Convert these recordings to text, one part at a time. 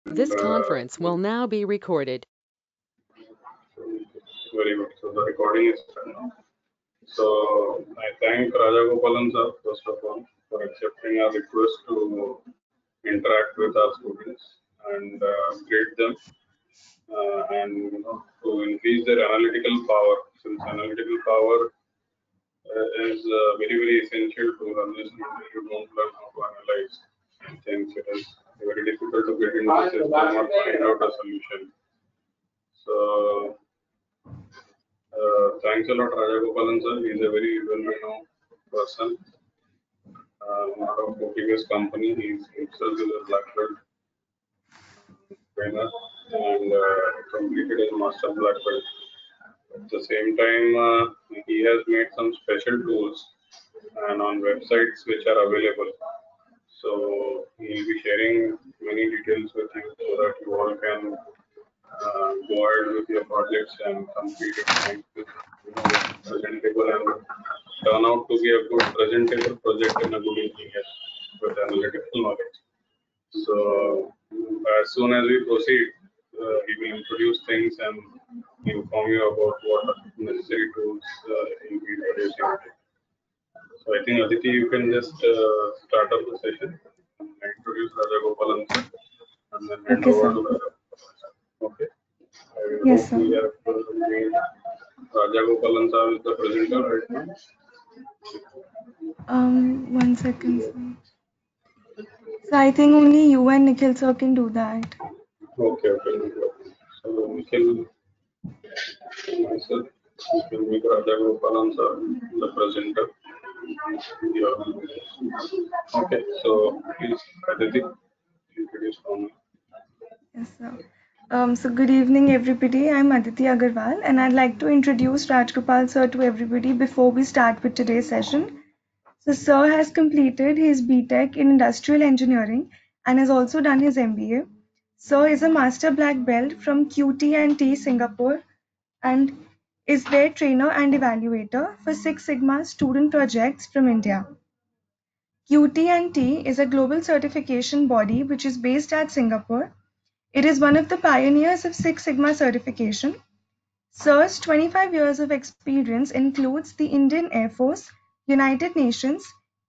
This uh, conference will now be recorded. very good. So the recording is done now. So I thank Rajagopalan sir first of all for accepting our request to interact with our students and grade them and to increase their analytical power. Since analytical power is very essential to run this student. If you don't learn how to analyze things, it is very difficult to get into the system or find out a solution. So thanks a lot, Rajagopalan sir. He's a very well-known person, out of Portuguese company. He's himself is a black belt trainer and completed his master black belt. At the same time, he has made some special tools and on websites which are available. So he'll be sharing many details with you so that you all can go ahead with your projects and complete it with presentable and turn out to be a good presentable project in a good engineer with analytical knowledge. So as soon as we proceed, he will introduce things and inform you about what are necessary tools he'll be introducing. So I think Aditi, you can just start up the session and introduce Rajagopalan sir and then hand Okay, over sir. to Rajagopalan sir. Okay. I Yes, hope sir. we have made Rajagopalan sir is the presenter right now. 1 second, sir. So I think only you and Nikhil sir can do that. Okay, okay, no problem. So Nikhil, myself, will make Rajagopalan sir the presenter. Yeah. Okay, so please, Aditi, introduce Pamela. Yes, sir. So good evening, everybody. I'm Aditi Agarwal, and I'd like to introduce Rajgopal sir to everybody before we start with today's session. So sir has completed his BTech in Industrial Engineering and has also done his MBA. Sir is a Master Black Belt from QT&T Singapore and is their trainer and evaluator for Six Sigma student projects from India. QT&T is a global certification body which is based at Singapore. It is one of the pioneers of Six Sigma certification. Sir's 25 years of experience includes the Indian Air Force, United Nations,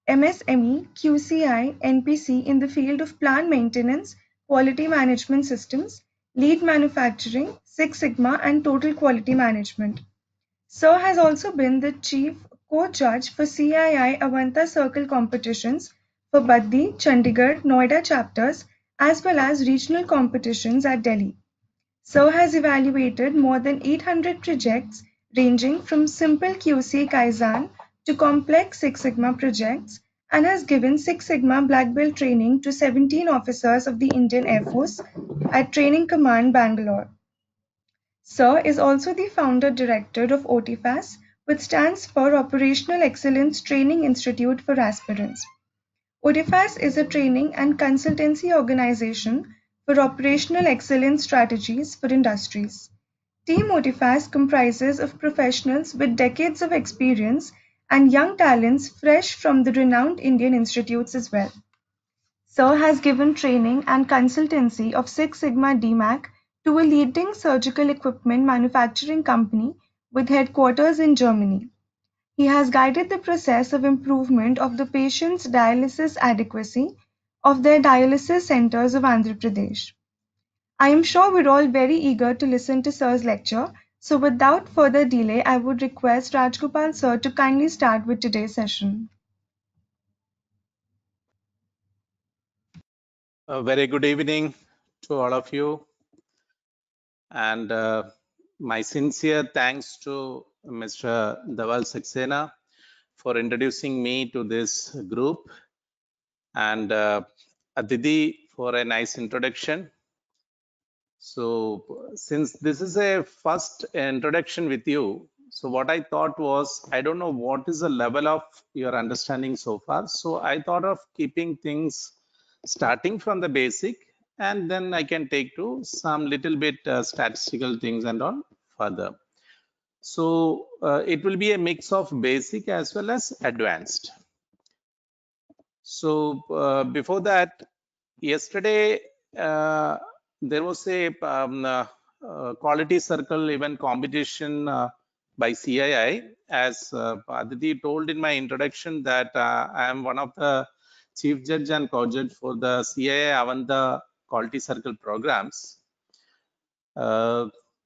MSME, QCI, NPC in the field of plant maintenance, quality management systems, lead manufacturing, Six Sigma, and total quality management. Sir has also been the chief co-judge for CII Avanta Circle competitions for Baddi, Chandigarh, Noida chapters, as well as regional competitions at Delhi. Sir has evaluated more than 800 projects ranging from simple QC Kaizen to complex Six Sigma projects and has given Six Sigma Black Belt training to 17 officers of the Indian Air Force at Training Command, Bangalore. Sir is also the founder director of OTFAS, which stands for Operational Excellence Training Institute for Aspirants. OTFAS is a training and consultancy organization for operational excellence strategies for industries. Team OTFAS comprises of professionals with decades of experience and young talents fresh from the renowned Indian institutes as well. Sir has given training and consultancy of Six Sigma DMAC to a leading surgical equipment manufacturing company with headquarters in Germany. He has guided the process of improvement of the patient's dialysis adequacy of their dialysis centers of Andhra Pradesh. I am sure we're all very eager to listen to Sir's lecture, so without further delay, I would request Rajgopal Sir to kindly start with today's session. A very good evening to all of you, and my sincere thanks to Mr. Dhaval Saxena for introducing me to this group, and Aditi for a nice introduction. So since this is a first introduction with you, so what I thought was, I don't know what is the level of your understanding so far. So I thought of keeping things starting from the basic, and then I can take to some little bit statistical things and all further. So it will be a mix of basic as well as advanced. So before that, yesterday, there was a quality circle event competition by CII. As Aditi told in my introduction, that I am one of the chief judge and co-judge for the CII Avanta quality circle programs.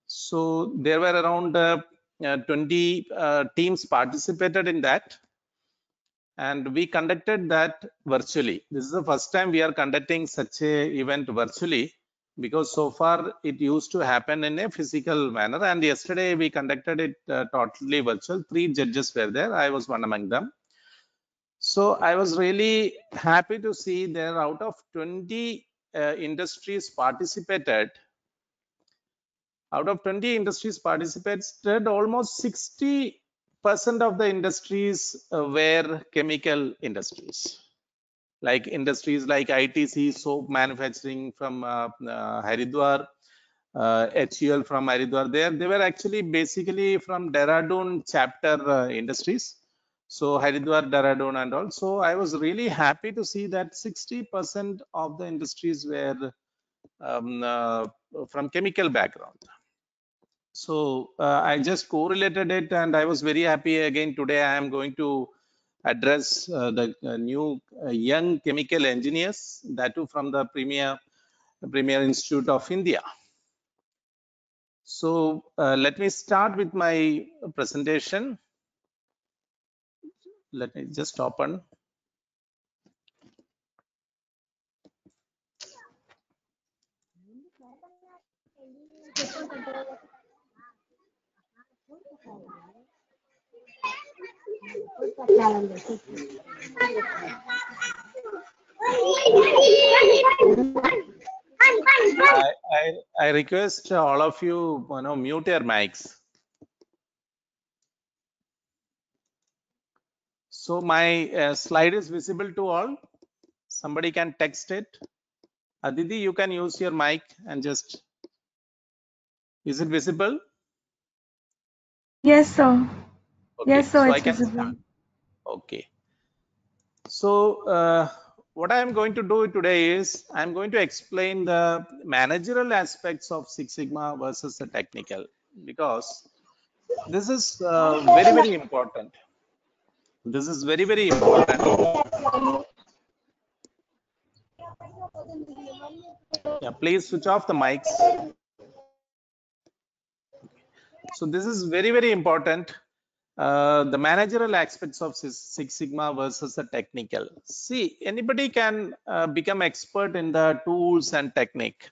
So there were around 20 teams participated in that, and we conducted that virtually. This is the first time we are conducting such a event virtually, because so far it used to happen in a physical manner, and yesterday we conducted it totally virtual. 3 judges were there, I was one among them. So I was really happy to see there, out of 20 industries participated, out of 20 industries participated, almost 60% of the industries were chemical industries, like industries like ITC, soap manufacturing from Haridwar, HUL from Haridwar. They were actually basically from Dehradun chapter industries. So Haridwar, Dehradun and all. So I was really happy to see that 60% of the industries were from chemical background. So I just correlated it, and I was very happy. Again, today I am going to address the new young chemical engineers, that too from the Premier Institute of India. So let me start with my presentation. Let me just open. I request all of you, mute your mics. So my slide is visible to all. Somebody can text it. Aditi, you can use your mic and just. Is it visible? Yes, sir. Okay. Yes, sir, So it's I can visible. start. Okay. So what I am going to do today is I'm going to explain the managerial aspects of Six Sigma versus the technical, because this is very, very important. This is very, very important. Yeah, please switch off the mics. So this is very, very important. The managerial aspects of Six Sigma versus the technical. See, anybody can become expert in the tools and technique,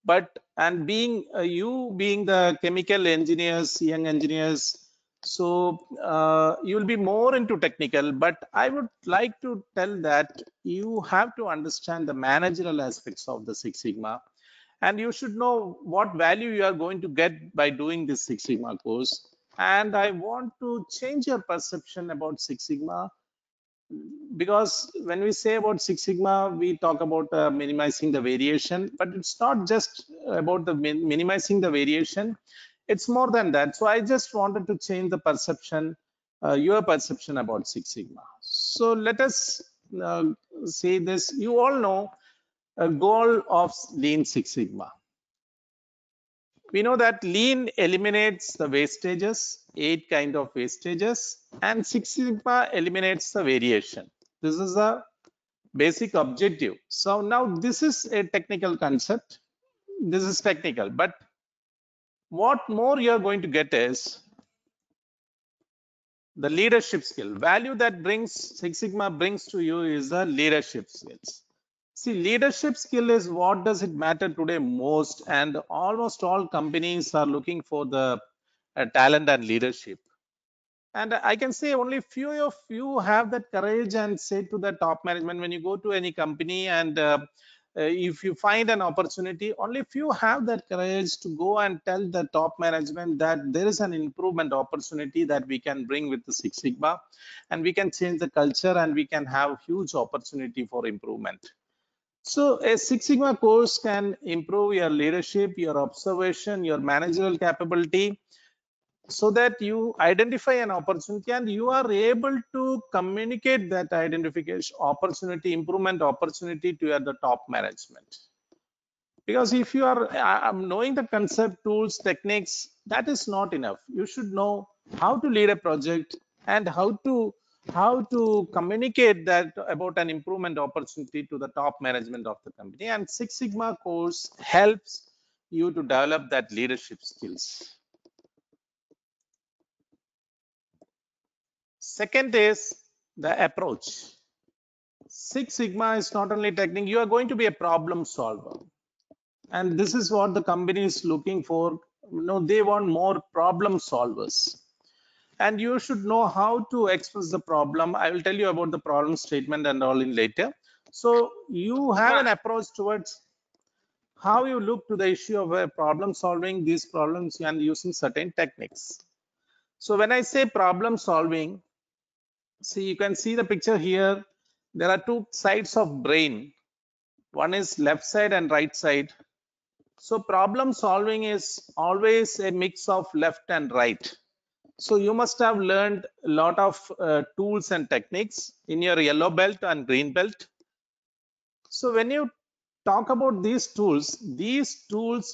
but being you being the chemical engineers, young engineers, so you will be more into technical. But I would like to tell that you have to understand the managerial aspects of the Six Sigma, and you should know what value you are going to get by doing this Six Sigma course. And I want to change your perception about Six Sigma, because when we say about Six Sigma, we talk about minimizing the variation, but it's not just about the minimizing the variation. It's more than that. So I just wanted to change the perception, your perception about Six Sigma. So let us say this. You all know a goal of Lean Six Sigma. We know that Lean eliminates the wastages, 8 kind of wastages, and Six Sigma eliminates the variation. This is a basic objective. So now this is a technical concept. This is technical, but what more you are going to get is the leadership skill. Value that Six Sigma brings to you is the leadership skills. See, leadership skill is what does it matter today most, and almost all companies are looking for the talent and leadership. And I can say only few of you have that courage and say to the top management, when you go to any company and if you find an opportunity, only few have that courage to go and tell the top management that there is an improvement opportunity that we can bring with the Six Sigma, and we can change the culture, and we can have huge opportunity for improvement. So a Six Sigma course can improve your leadership, your observation, your managerial capability, so that you identify an opportunity and you are able to communicate that identification opportunity, improvement opportunity to the top management. Because if you are knowing the concept, tools, techniques, that is not enough. You should know how to lead a project and how to communicate that about an improvement opportunity to the top management of the company. And Six Sigma course helps you to develop that leadership skills. Second is the approach. Six Sigma is not only technique, you are going to be a problem solver. And this is what the company is looking for. They want more problem solvers. And you should know how to express the problem. I will tell you about the problem statement and all in later. So you have an approach towards how you look to the issue of a problem solving these problems and using certain techniques. So when I say problem solving, see, you can see the picture here. There are two sides of brain. One is left side and right side. So problem solving is always a mix of left and right. So you must have learned a lot of tools and techniques in your yellow belt and green belt. So when you talk about these tools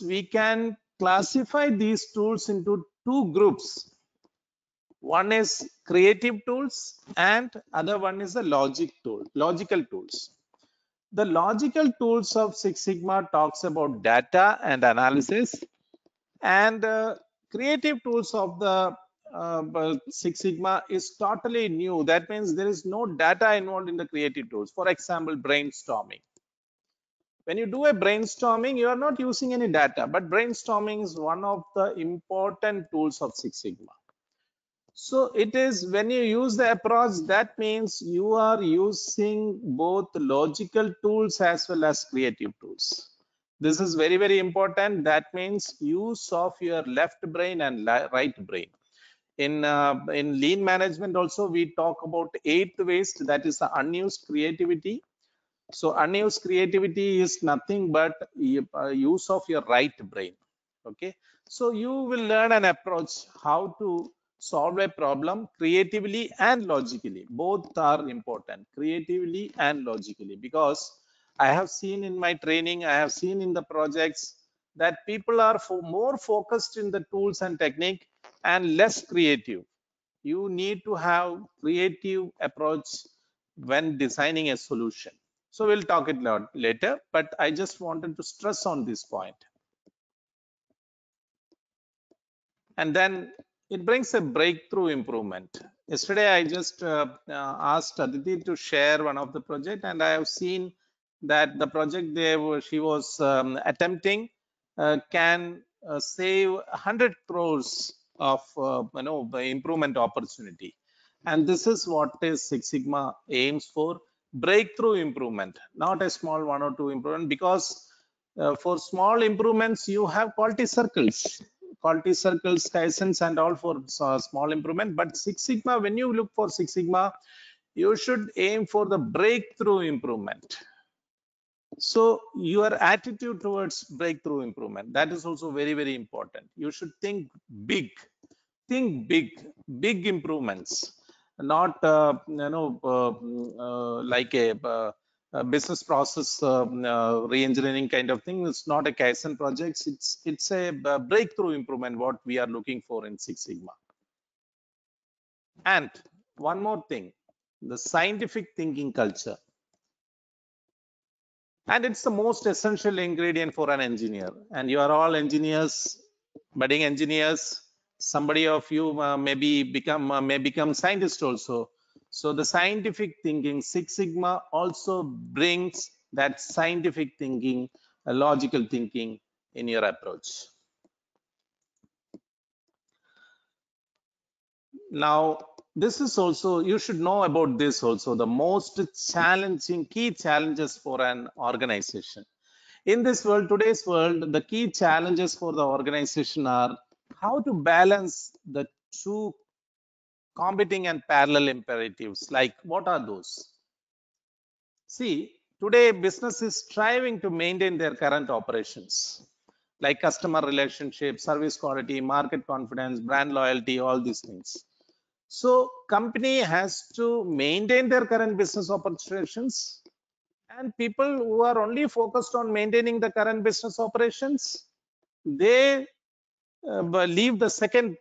we can classify these tools into two groups. One is creative tools and other one is the logical tools. The logical tools of Six Sigma talks about data and analysis, and creative tools of the Six Sigma is totally new. That means there is no data involved in the creative tools. For example, brainstorming. When you do a brainstorming, you are not using any data, but brainstorming is one of the important tools of Six Sigma. So it is when you use the approach, that means you are using both logical tools as well as creative tools. This is very, very important. That means use of your left brain and right brain. In lean management also, we talk about eighth waste, that is the unused creativity. So unused creativity is nothing but use of your right brain. Okay, so you will learn an approach how to solve a problem creatively and logically. Both are important, creatively and logically, because I have seen in my training, I have seen in the projects that people are more focused in the tools and technique and less creative. You need to have creative approach when designing a solution. So we'll talk it later, but I just wanted to stress on this point. And then it brings a breakthrough improvement. Yesterday, I just asked Aditi to share one of the project, and I have seen that the project she was attempting can save 100 crores of improvement opportunity. And this is what is Six Sigma aims for: breakthrough improvement, not a small one or two improvement, because for small improvements you have quality circles, Kaizens and all for small improvement. But Six Sigma, when you look for Six Sigma, you should aim for the breakthrough improvement. So your attitude towards breakthrough improvement, that is also very, very important. You should think big, big improvements, not like a business process re-engineering kind of thing. It's not a Kaizen project. It's a breakthrough improvement what we are looking for in Six Sigma. And one more thing, the scientific thinking culture. And it's the most essential ingredient for an engineer. And you are all engineers, budding engineers. Somebody of you may become scientist also. So the scientific thinking, Six Sigma also brings that scientific thinking, logical thinking in your approach. Now, this is also, you should know about this also, the most challenging key challenges for an organization. In this world, today's world, the key challenges for the organization are how to balance the two competing and parallel imperatives. Like, what are those? See, today business is striving to maintain their current operations, like customer relationship, service quality, market confidence, brand loyalty, all these things. So company has to maintain their current business operations And people who are only focused on maintaining the current business operations, they leave the second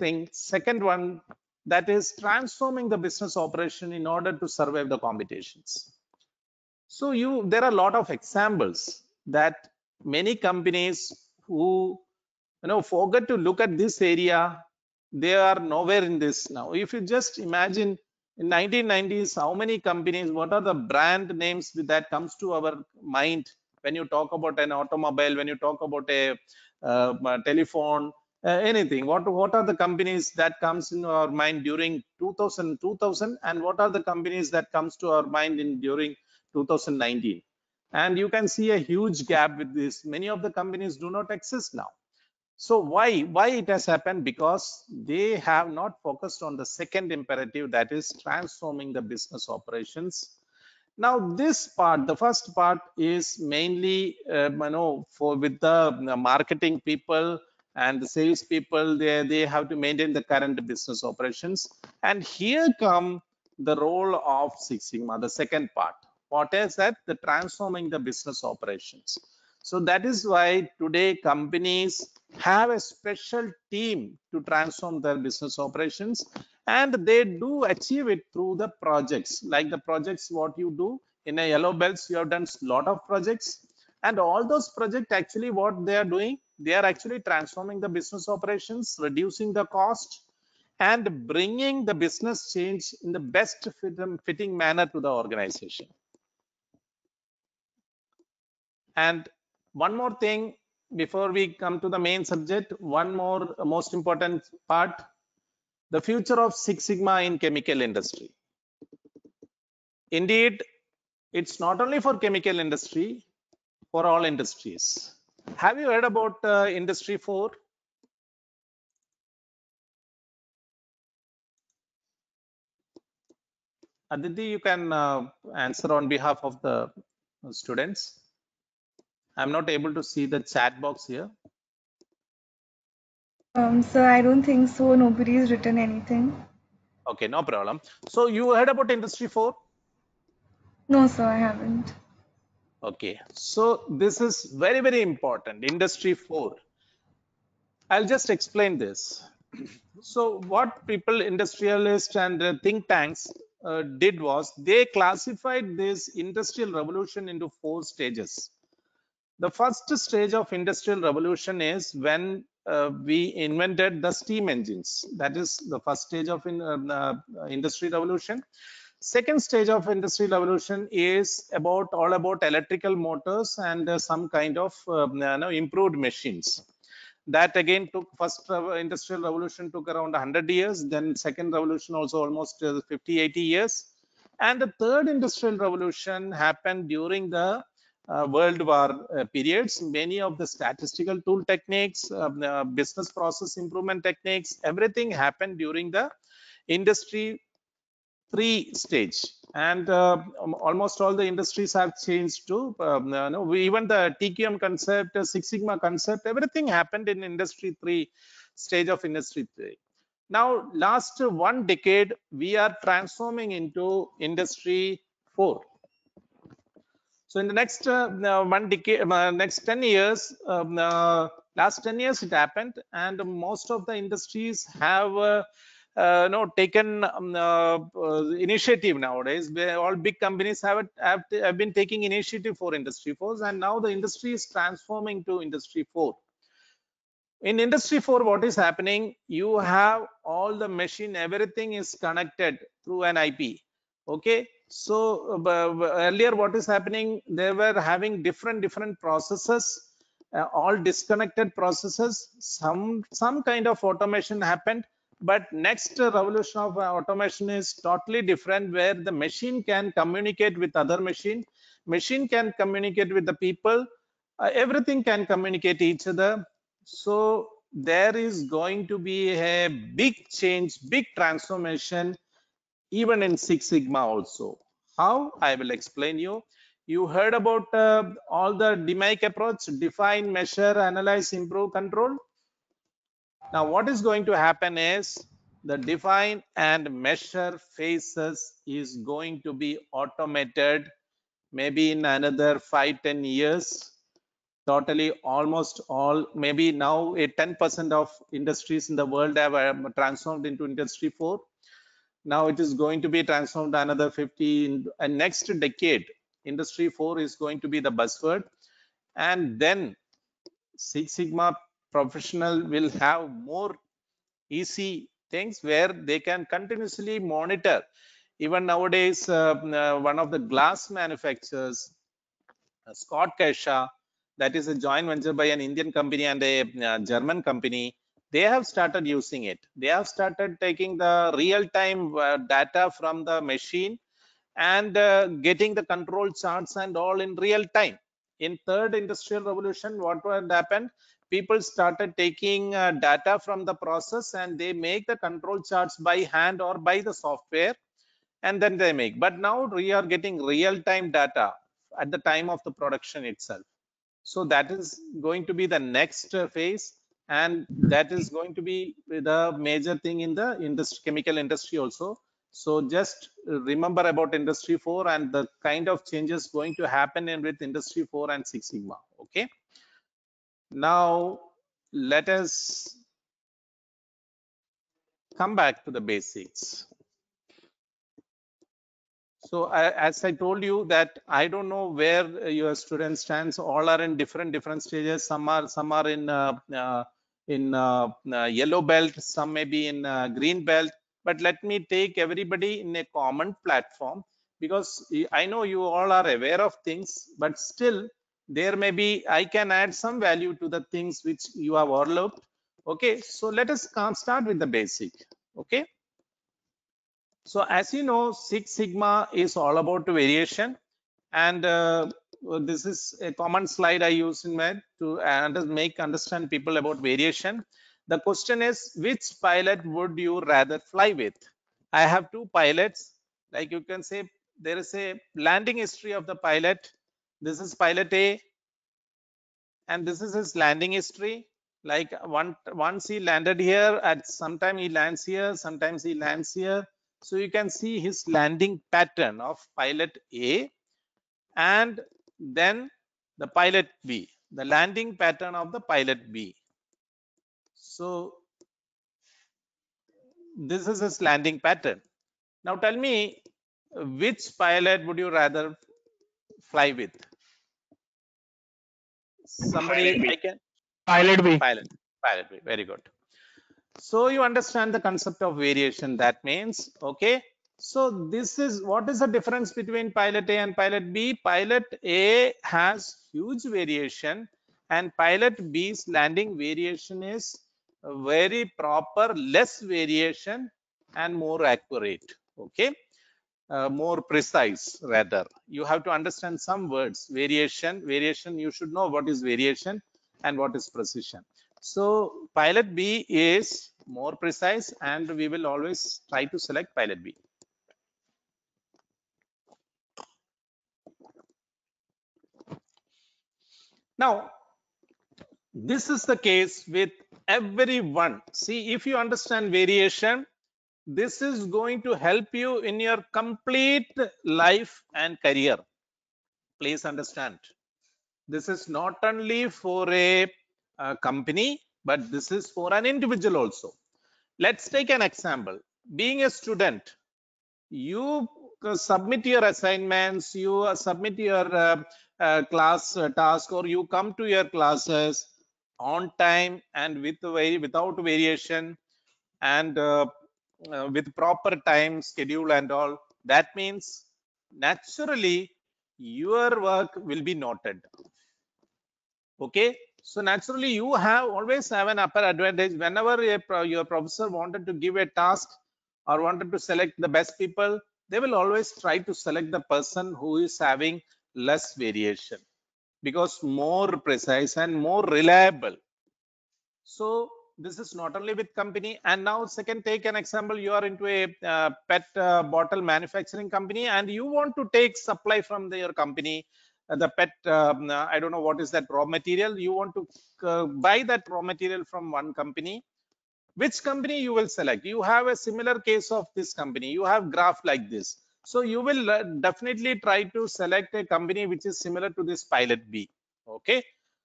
one, that is transforming the business operation in order to survive the competitions. So there are a lot of examples that many companies who forget to look at this area, they are nowhere in this now. If you just imagine in 1990s, how many companies, what are the brand names that comes to our mind when you talk about an automobile, when you talk about a telephone, anything? What are the companies that comes in our mind during 2000, and what are the companies that comes to our mind during 2019? And you can see a huge gap with this. Many of the companies do not exist now. So why it has happened? Because they have not focused on the second imperative, that is transforming the business operations. Now this part, the first part, is mainly with the marketing people and the sales people. They have to maintain the current business operations. And here come the role of Six Sigma, the second part. What is that? The transforming the business operations. So that is why today companies have a special team to transform their business operations, and they do achieve it through the projects, like the projects what you do in a Yellow Belts. You have done a lot of projects, and all those projects, actually what they are doing, they are actually transforming the business operations, reducing the cost, and bringing the business change in the best fitting manner to the organization. And one more thing before we come to the main subject, one more most important part, the future of Six Sigma in chemical industry. Indeed, it's not only for chemical industry, for all industries. Have you heard about Industry 4? Aditi, you can answer on behalf of the students. I'm not able to see the chat box here. Sir, I don't think so. Nobody's written anything. Okay, no problem. So you heard about Industry 4? No, sir, I haven't. Okay, so this is very, very important. Industry 4. I'll just explain this. So what people, industrialists and think tanks did was they classified this industrial revolution into 4 stages. The first stage of industrial revolution is when we invented the steam engines. That is the first stage of industry revolution. Second stage of industry revolution is all about electrical motors and some kind of improved machines. That again took, first industrial revolution took around 100 years, then second revolution also almost 50-80 years, and the third industrial revolution happened during the World War periods. Many of the statistical tool techniques, business process improvement techniques, everything happened during the Industry 3 stage, and almost all the industries have changed to even the TQM concept, Six Sigma concept, everything happened in Industry 3 stage of Industry 3. Now last 1 decade we are transforming into Industry 4. So in the next 1 decade, next 10 years, last 10 years it happened, and most of the industries have taken initiative nowadays. All big companies have been taking initiative for Industry 4, and now the industry is transforming to Industry 4. In Industry 4, what is happening? You have all the machine, everything is connected through an IP. Okay, so earlier what is happening? They were having different processes, all disconnected processes. Some kind of automation happened, but next revolution of automation is totally different, where the machine can communicate with other machine can communicate with the people, everything can communicate each other. So there is going to be a big change, big transformation even in Six Sigma also. How? I will explain you. You heard about all the DMAIC approach: define, measure, analyze, improve, control. Now what is going to happen is the define and measure phases is going to be automated maybe in another 5-10 years, totally almost all, maybe now a 10% of industries in the world have transformed into industry 4. Now it is going to be transformed another 50 and next decade. Industry 4 is going to be the buzzword, and then Six Sigma professional will have more easy things where they can continuously monitor. Even nowadays, one of the glass manufacturers, Scott Kesha, that is a joint venture by an Indian company and a German company, they have started using it. They have started taking the real-time data from the machine and getting the control charts and all in real time. In third industrial revolution, what had happened? People started taking data from the process and they make the control charts by hand or by the software, and then they make. But now we are getting real-time data at the time of the production itself. So that is going to be the next phase, and that is going to be the major thing in the industry, chemical industry also. So just remember about industry 4 and the kind of changes going to happen in with industry 4 and Six Sigma. Okay. Now let us come back to the basics. So as I told you that I don't know where your student stands. All are in different stages. Some are in yellow belt. Some may be in green belt. But let me take everybody in a common platform, because I know you all are aware of things, but still there may be, I can add some value to the things which you have overlooked. Okay, so let us start with the basic. Okay. So as you know, Six Sigma is all about variation, and this is a common slide I use in med to understand people about variation. The question is, which pilot would you rather fly with? I have two pilots. Like you can say, there is a landing history of the pilot. This is pilot A, and this is his landing history. Like once he landed here, at some time he lands here, sometimes he lands here. So you can see his landing pattern of pilot A, and then the pilot B, the landing pattern of the pilot B. So this is his landing pattern. Now tell me, which pilot would you rather fly with? Somebody, I can. Pilot B. Pilot B. Very good. So you understand the concept of variation. That means, okay, so this is what is the difference between pilot A and pilot B? Pilot A has huge variation, and pilot B's landing variation is very proper, less variation and more accurate. Okay, more precise rather. You have to understand some words. Variation, you should know what is variation and what is precision. So pilot B is more precise, and we will always try to select pilot B. Now, this is the case with everyone. See, if you understand variation, this is going to help you in your complete life and career. Please understand. This is not only for a company, but this is for an individual also. Let's take an example. Being a student, you submit your assignments, you submit your class task, or you come to your classes on time and without variation, and with proper time schedule and all. That means naturally your work will be noted. Okay, so naturally you always have an upper advantage. Whenever your professor wanted to give a task or wanted to select the best people, they will always try to select the person who is having less variation, because more precise and more reliable. So this is not only with company. And now second, take an example. You are into a pet bottle manufacturing company, and you want to take supply from your company, the pet, I don't know what is that raw material. You want to buy that raw material from one company. Which company you will select? You have a similar case of this company. You have graph like this. So you will definitely try to select a company which is similar to this pilot B. Okay,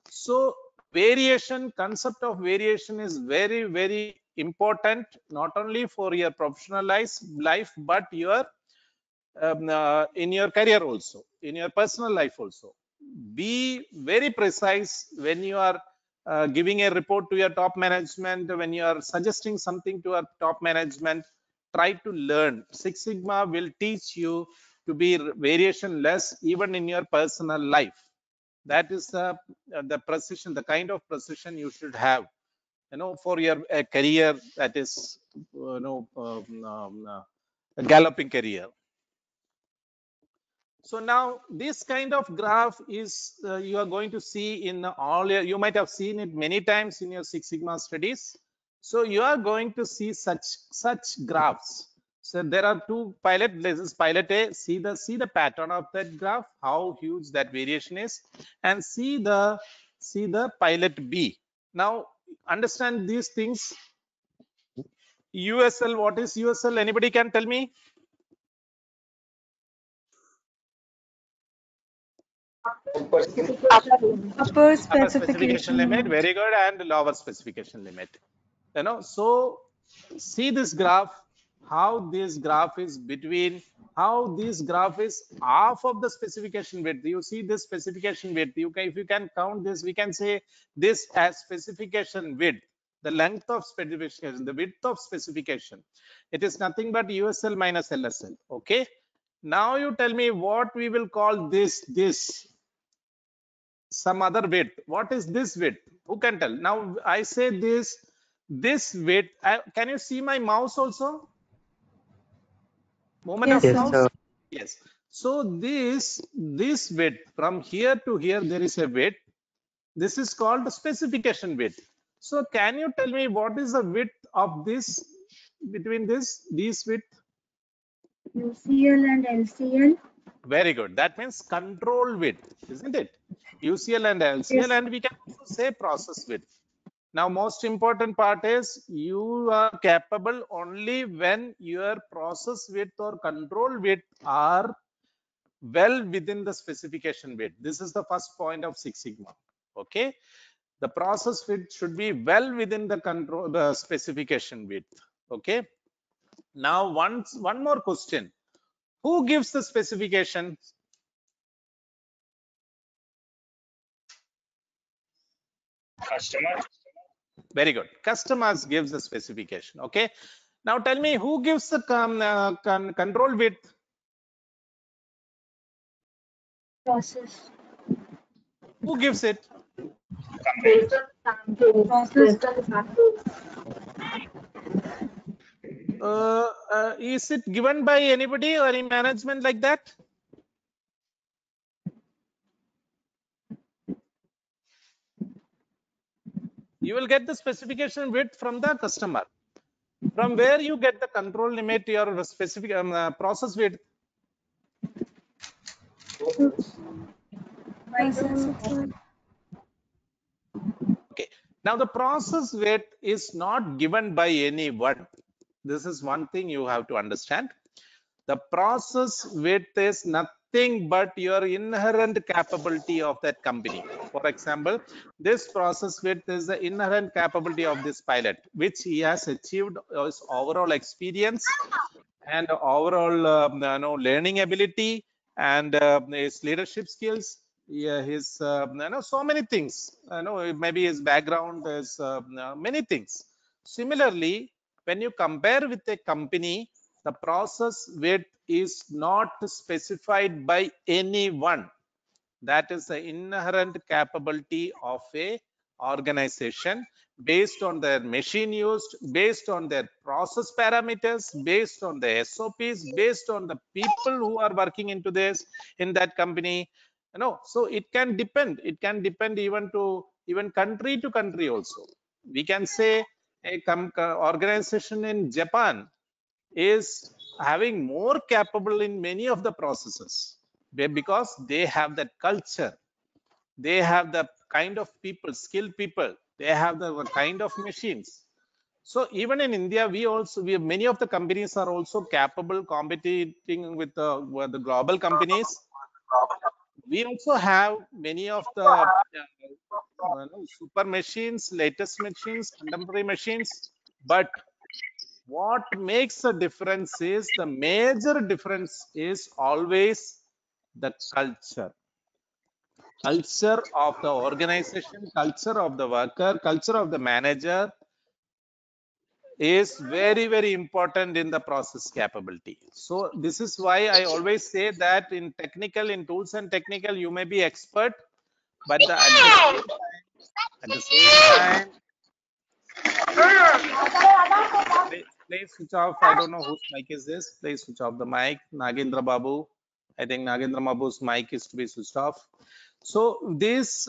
so variation, concept of variation is very, very important, not only for your professional life but your in your career also, in your personal life also. Be very precise when you are giving a report to your top management, when you are suggesting something to our top management. Try to learn. Six Sigma will teach you to be variation less even in your personal life. That is the precision, the kind of precision you should have, for your career, that is a galloping career. So now this kind of graph is you are going to see in all your, you might have seen it many times in your Six Sigma studies. So you are going to see such graphs. So there are two pilot. This is pilot A. See the pattern of that graph, how huge that variation is, and see the pilot B. Now understand these things. USL, what is USL? Anybody can tell me? Upper Upper specification limit, very good, and lower specification limit. So see this graph, how this graph is between, how this graph is half of the specification width. You see this specification width. If you can count this, we can say this as specification width, the length of specification, the width of specification. It is nothing but USL minus LSL. Okay. Now you tell me what we will call this some other width. What is this width? Who can tell? Now I say this width. Can you see my mouse also? Movement Yes, of sir. mouse. Yes. So this width from here to here, there is a width. This is called the specification width. So can you tell me what is the width of this, between these width? UCL and LCL. Very good. That means control width, isn't it? UCL and LCL, Yes. and we can also say process width. Now, most important part is you are capable only when your process width or control width are well within the specification width. This is the first point of Six Sigma. Okay, the process width should be well within the specification width. Okay. Now, one more question: who gives the specification? Customer. Very good. Customers gives the specification. Okay. Now tell me, who gives the control width? Process. Who gives it? Is it given by anybody or any management like that? You will get the specification width from the customer. From where you get the control limit, your specific process width? Okay. Now the process width is not given by anyone. This is one thing you have to understand. The process width is nothing but your inherent capability of that company. For example, this process width is the inherent capability of this pilot, which he has achieved his overall experience and overall learning ability and his leadership skills. Yeah, his so many things. Maybe his background is many things. Similarly, when you compare with a company, the process width is not specified by anyone. That is the inherent capability of a organization based on their machine used, based on their process parameters, based on the SOPs, based on the people who are working into this in that company. So it can depend. It can depend even country to country also. We can say a organization in Japan is having more capable in many of the processes because they have that culture, they have the kind of people, skilled people, they have the kind of machines. So even in India, many of the companies are also capable competing with the global companies. We also have many of the super machines, latest machines, contemporary machines. But what makes a difference is the major difference is always the culture. Culture of the organization, culture of the worker, culture of the manager is very, very important in the process capability. So this is why I always say that in tools and technical, you may be expert, but at the same time, please switch off. I don't know whose mic is this. Please switch off the mic. Nagendra Babu. I think Nagendra Babu's mic is to be switched off. So this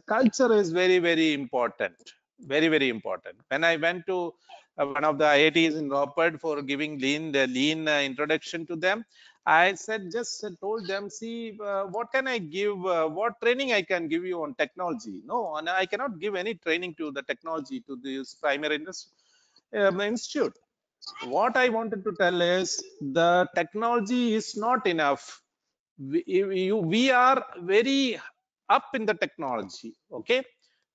culture is very, very important. Very, very important. When I went to one of the IITs in Roped for giving the lean introduction to them, I told them, see, what can I give? What training I can give you on technology? No, and I cannot give any training to the technology to this primary institute. What I wanted to tell is the technology is not enough. We are very up in the technology, okay?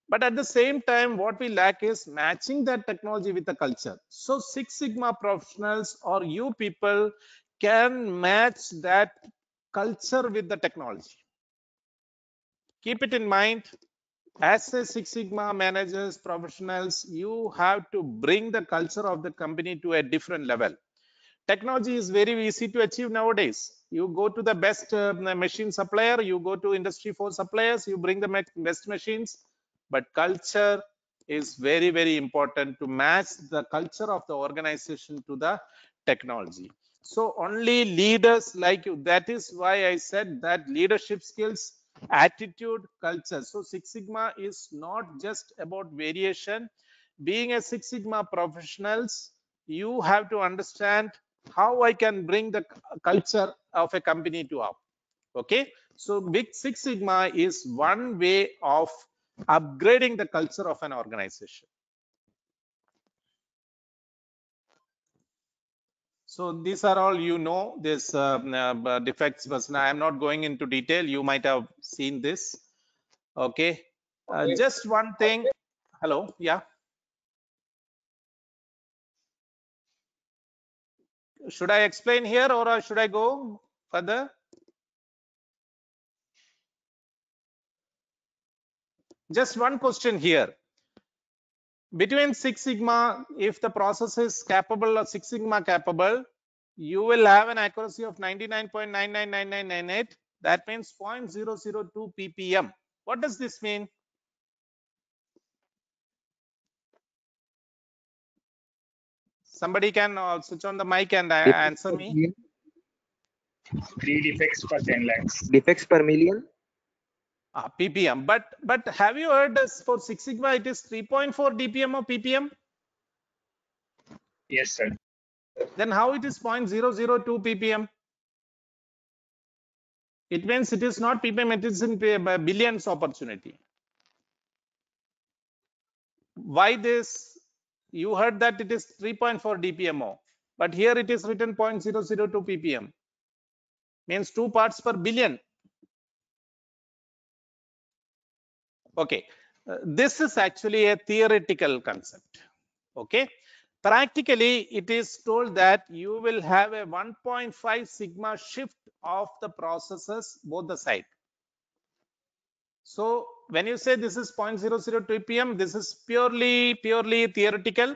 But at the same time, what we lack is matching that technology with the culture. So Six Sigma professionals or you people can match that culture with the technology. Keep it in mind. As a Six Sigma managers, professionals, you have to bring the culture of the company to a different level. Technology is very easy to achieve nowadays. You go to the best machine supplier, you go to industry 4 suppliers, you bring the best machines, but culture is very, very important to match the culture of the organization to the technology. So only leaders like you, that is why I said that leadership skills, attitude, culture. So Six Sigma is not just about variation. Being a Six Sigma professionals, you have to understand how I can bring the culture of a company to up. Okay, so Big Six Sigma is one way of upgrading the culture of an organization. So these are all this defects, but I am not going into detail. You might have seen this. Okay, just one thing. Hello, yeah. Should I explain here or should I go further? Just one question here. Between Six Sigma, if the process is capable or Six Sigma capable, you will have an accuracy of 99.999998. That means 0.002 ppm. What does this mean? Somebody can switch on the mic and answer me. 3 defects per 10 lakhs. Defects per million? ppm. But have you heard this for Six Sigma it is 3.4 dpm or ppm? Yes, sir. Then how it is 0.002 ppm? It means it is not ppm, it is in billions opportunity. Why this? You heard that it is 3.4 dpmo, but here it is written 0.002 ppm. Means 2 parts per billion. Okay, this is actually a theoretical concept. Okay, practically it is told that you will have a 1.5 sigma shift of the processes both the side. So when you say this is 0.002 ppm, this is purely theoretical.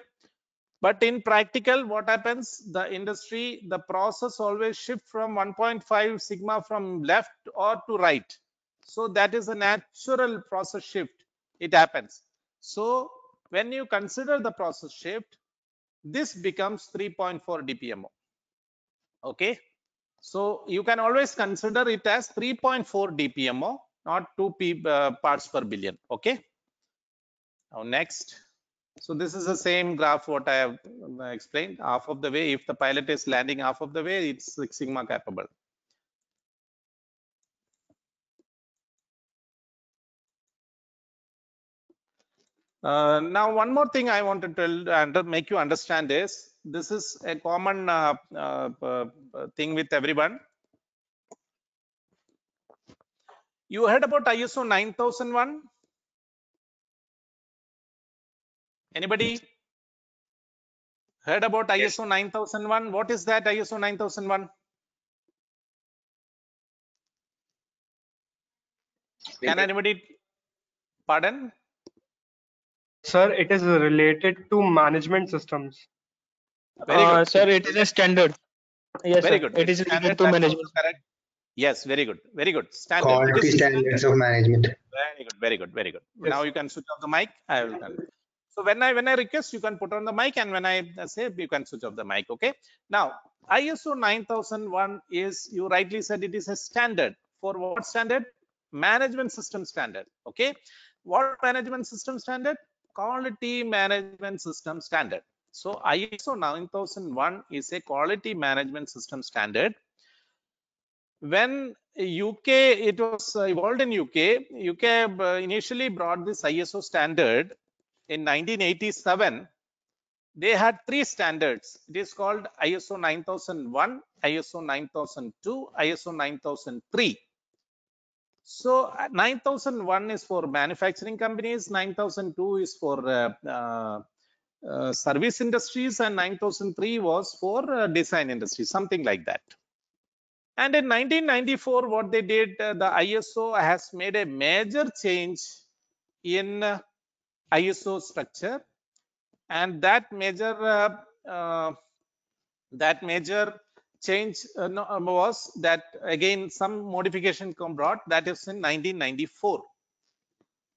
But in practical, what happens? The industry, the process always shift from 1.5 sigma from left or to right. So that is a natural process shift. It happens. So when you consider the process shift, this becomes 3.4 dpmo. Okay. So you can always consider it as 3.4 dpmo, not 2 parts per billion. Okay. Now next. So this is the same graph what I have explained. Half of the way, if the pilot is landing half of the way, it's Six Sigma capable. Now, one more thing I want to tell and make you understand is this is a common thing with everyone. You heard about ISO 9001? Anybody heard about Yes. ISO 9001? What is that ISO 9001? Can anybody, pardon? Sir, it is related to management systems. Very good. Sir, it is a standard. Yes, Very sir. good. It It's is related standard. to That is management. also correct. Yes, very good. Very good. Standard. It Quality is a standards standard. of management. Very good. Very good. Very good. Yes. Now you can switch off the mic. I will turn. So when I request, you can put on the mic, and when I say, you can switch off the mic. Okay. Now ISO 9001 is, you rightly said, it is a standard. For what standard? Management system standard. Okay. What management system standard? Quality management system standard. So ISO 9001 is a quality management system standard. When UK, it was evolved in UK initially brought this ISO standard in 1987. They had three standards. It is called ISO 9001, ISO 9002, ISO 9003. So 9001 is for manufacturing companies, 9002 is for service industries, and 9003 was for design industries, something like that. And in 1994, what they did, the ISO has made a major change in ISO structure, and that major change was that again some modification brought, that is in 1994.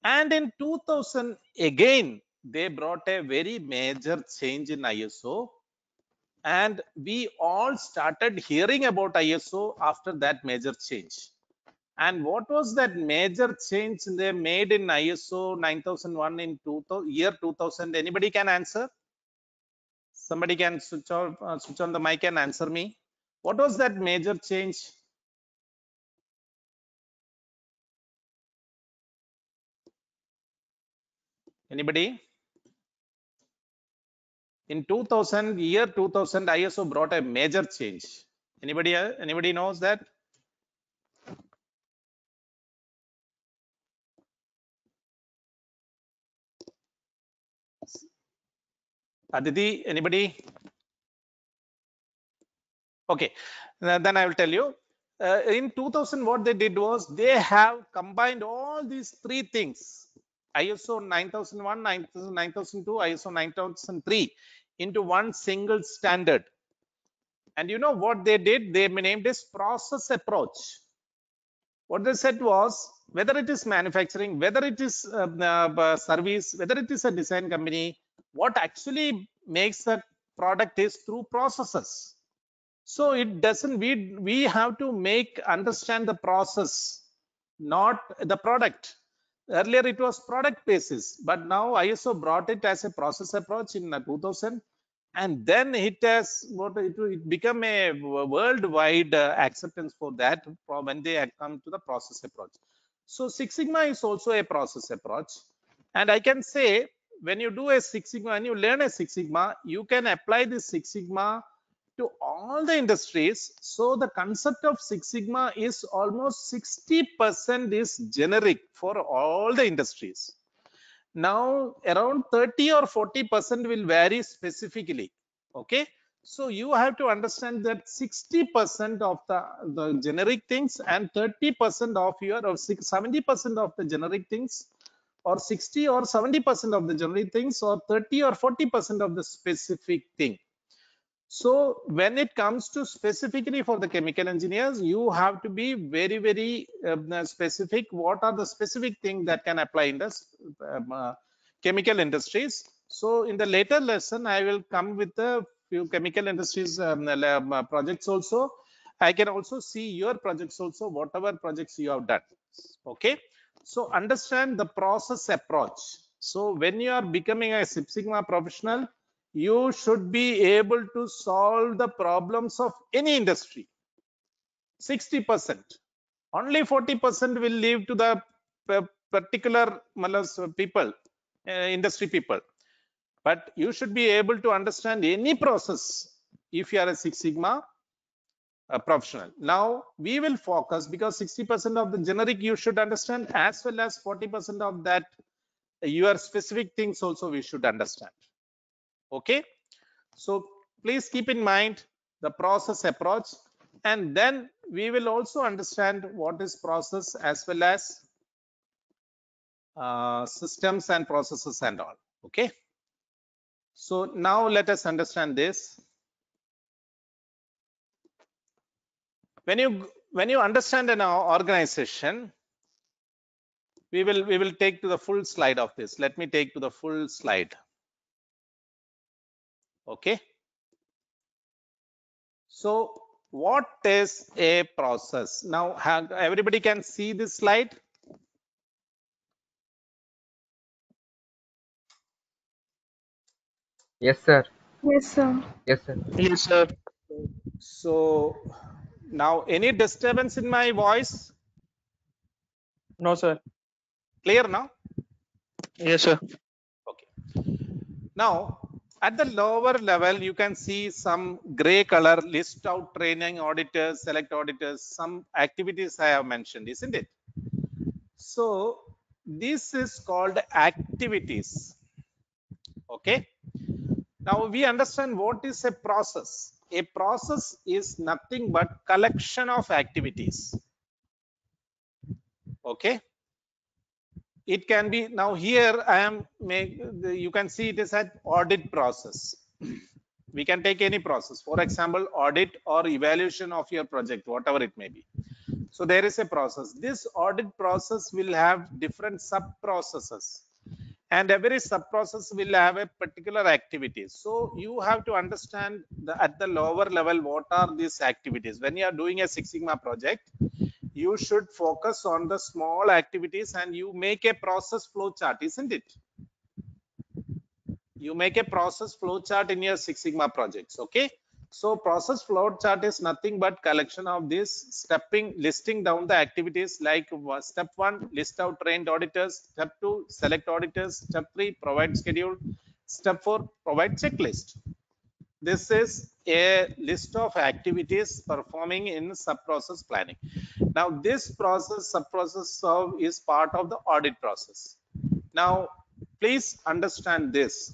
And in 2000 again they brought a very major change in ISO, and we all started hearing about ISO after that major change. And what was that major change they made in ISO 9001 in year 2000? Anybody can answer? Somebody can switch on the mic and answer me. What was that major change? Anybody? In 2000, year 2000, ISO brought a major change. Anybody knows that? Aditi, anybody? Okay, then I will tell you. In 2000, what they did was they have combined all these three things, ISO 9001, 9002, ISO 9003, into one single standard. And you know what they did? They named this process approach. What they said was, whether it is manufacturing, whether it is service, whether it is a design company, what actually makes the product is through processes. So it doesn't, we have to understand the process, not the product. Earlier it was product basis, but now ISO brought it as a process approach in 2000, and then it become a worldwide acceptance for that when they had come to the process approach. So Six Sigma is also a process approach, and I can say when you do a Six Sigma, when you learn a Six Sigma, you can apply this Six Sigma to all the industries. So the concept of Six Sigma is almost 60% is generic for all the industries. Now around 30 or 40% will vary specifically. Okay, so you have to understand that 60% of the generic things and 30% of your, or 70% of the generic things, or 60 or 70% of the generic things, or 30 or 40% of the specific thing. So when it comes to specifically for the chemical engineers, you have to be very, very specific. What are the specific things that can apply in the chemical industries? So in the later lesson, I will come with a few chemical industries projects also. I can also see your projects also, whatever projects you have done. Okay. So understand the process approach. So when you are becoming a Six Sigma professional, you should be able to solve the problems of any industry. 60%. Only 40% will leave to the particular people. industry people. But you should be able to understand any process if you are a Six Sigma professional. Now we will focus, because 60% of the generic you should understand, as well as 40% of that your specific things also we should understand. Okay, so please keep in mind the process approach, and then we will also understand what is process as well as systems and processes and all. Okay, so now let us understand this. When you understand an organization, we will take to the full slide of this. Let me take to the full slide. Okay, so what is a process? Now everybody can see this slide. Yes, sir. Yes, sir. Yes, sir. Yes, sir. So now any disturbance in my voice? No, sir. Clear now? Yes, sir. Okay. Now at the lower level, you can see some gray color, list out training auditors, select auditors, some activities I have mentioned, isn't it? So this is called activities. Okay. Now we understand what is a process. A process is nothing but collection of activities. Okay. It can be, now here I am you can see it is an audit process. We can take any process, for example audit or evaluation of your project, whatever it may be. So there is a process. This audit process will have different sub processes, and every sub process will have a particular activity. So you have to understand at the lower level what are these activities. When you are doing a Six Sigma project, you should focus on the small activities and you make a process flow chart, isn't it? You make a process flow chart in your Six Sigma projects. Okay, so process flow chart is nothing but collection of this listing down the activities, like step 1, list out trained auditors, step 2, select auditors, step 3, provide schedule, step 4, provide checklist. This is a list of activities performing in sub process planning. Now this process, sub process is part of the audit process. Now please understand this.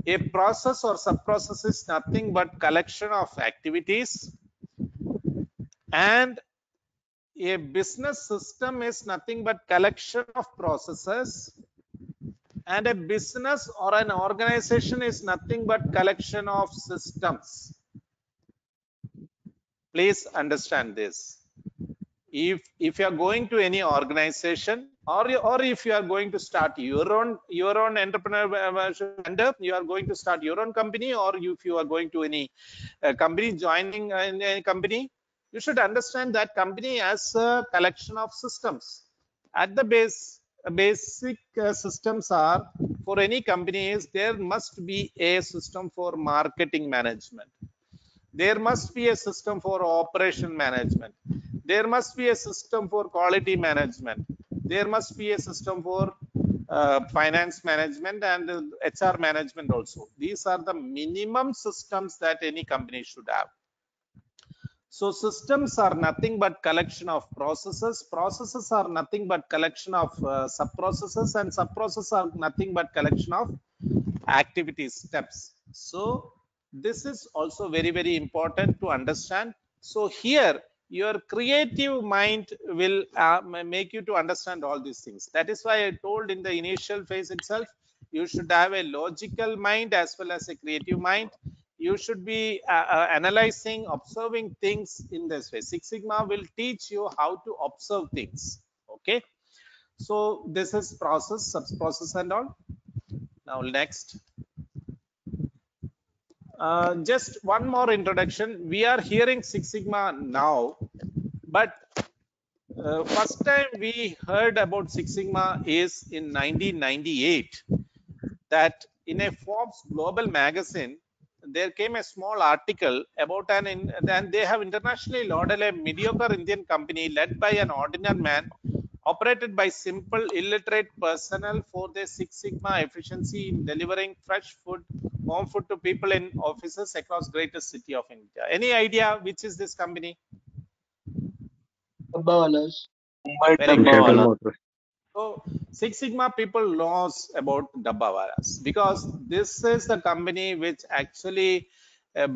A process or sub process is nothing but collection of activities, and a business system is nothing but collection of processes, and a business or an organization is nothing but collection of systems. Please understand this. If you are going to any organization, or if you are going to start your own entrepreneurship, you are going to start your own company, or if you are going to any company, joining in a company, you should understand that company as a collection of systems. At the basic systems are, for any company, is there must be a system for marketing management. There must be a system for operation management. There must be a system for quality management. There must be a system for finance management and HR management also. These are the minimum systems that any company should have. So systems are nothing but collection of processes. Processes are nothing but collection of sub-processes, and sub-processes are nothing but collection of activities, steps. So this is also very, very important to understand. So here your creative mind will make you to understand all these things. That is why I told in the initial phase itself, you should have a logical mind as well as a creative mind. You should be analyzing, observing things in this way. Six Sigma will teach you how to observe things. Okay, so this is process, sub-process and all. Now next, just one more introduction. We are hearing Six Sigma now, but first time we heard about Six Sigma is in 1998. That in a Forbes Global magazine, there came a small article about and they have internationally lauded a mediocre Indian company led by an ordinary man operated by simple illiterate personnel for their Six Sigma efficiency in delivering fresh food, home food to people in offices across greater city of India. Any idea which is this company? Dabbawalas. Very good. General Motors. So Six Sigma people knows about Dabbawalas because this is the company which actually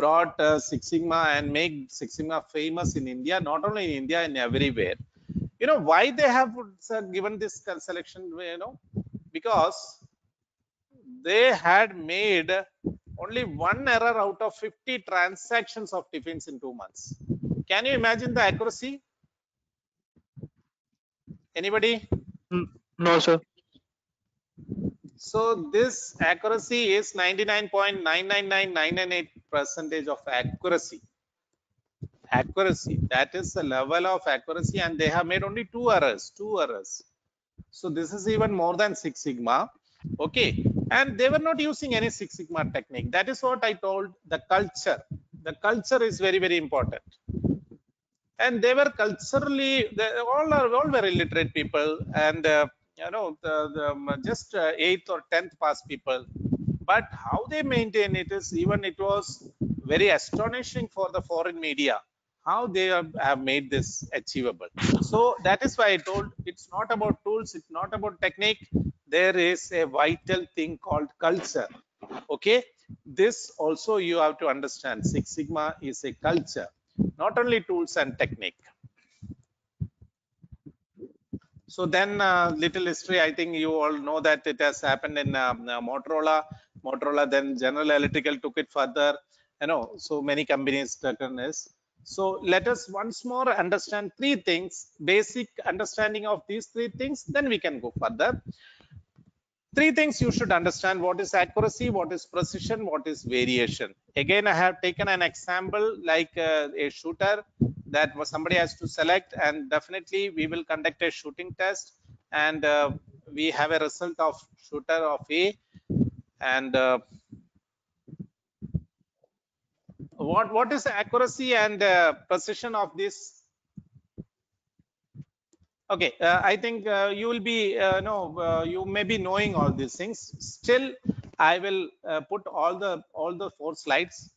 brought Six Sigma and made Six Sigma famous in India, not only in India, in everywhere. You know why they have given this selection? You know, because they had made only one error out of 50 transactions of tiffins in 2 months. Can you imagine the accuracy? Anybody? No, sir. So this accuracy is 99.999998% of accuracy. Accuracy, that is the level of accuracy, and they have made only two errors. So this is even more than Six Sigma. Okay, and they were not using any Six Sigma technique. That is what I told. The culture is very, very important. And they were culturally, all were illiterate people, and you know, just 8th or 10th pass people. But how they maintain it is, even it was very astonishing for the foreign media how they have made this achievable. So that is why I told it's not about tools, it's not about technique. There is a vital thing called culture. Okay, this also you have to understand. Six Sigma is a culture, not only tools and technique. So then little history, I think you all know that it has happened in Motorola. Then General Electrical took it further. You know, so many companies taken this. So let us once more understand three things, basic understanding of these three things, then we can go further. Three things you should understand: what is accuracy, what is precision, what is variation. Again, I have taken an example like a shooter that somebody has to select, and definitely we will conduct a shooting test, and we have a result of shooter of A, and what is the accuracy and precision of this? Okay, I think you will be you may be knowing all these things. Still, I will put all the 4 slides.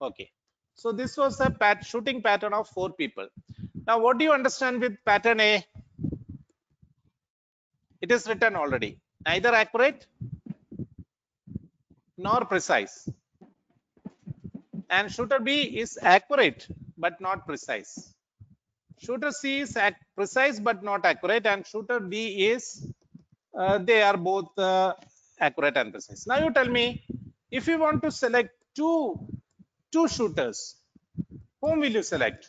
Okay, so this was a shooting pattern of 4 people. Now, what do you understand with pattern A? It is written already, neither accurate nor precise. And shooter B is accurate but not precise. Shooter C is precise but not accurate, and shooter D is they are both accurate and precise. Now you tell me, if you want to select two shooters, whom will you select?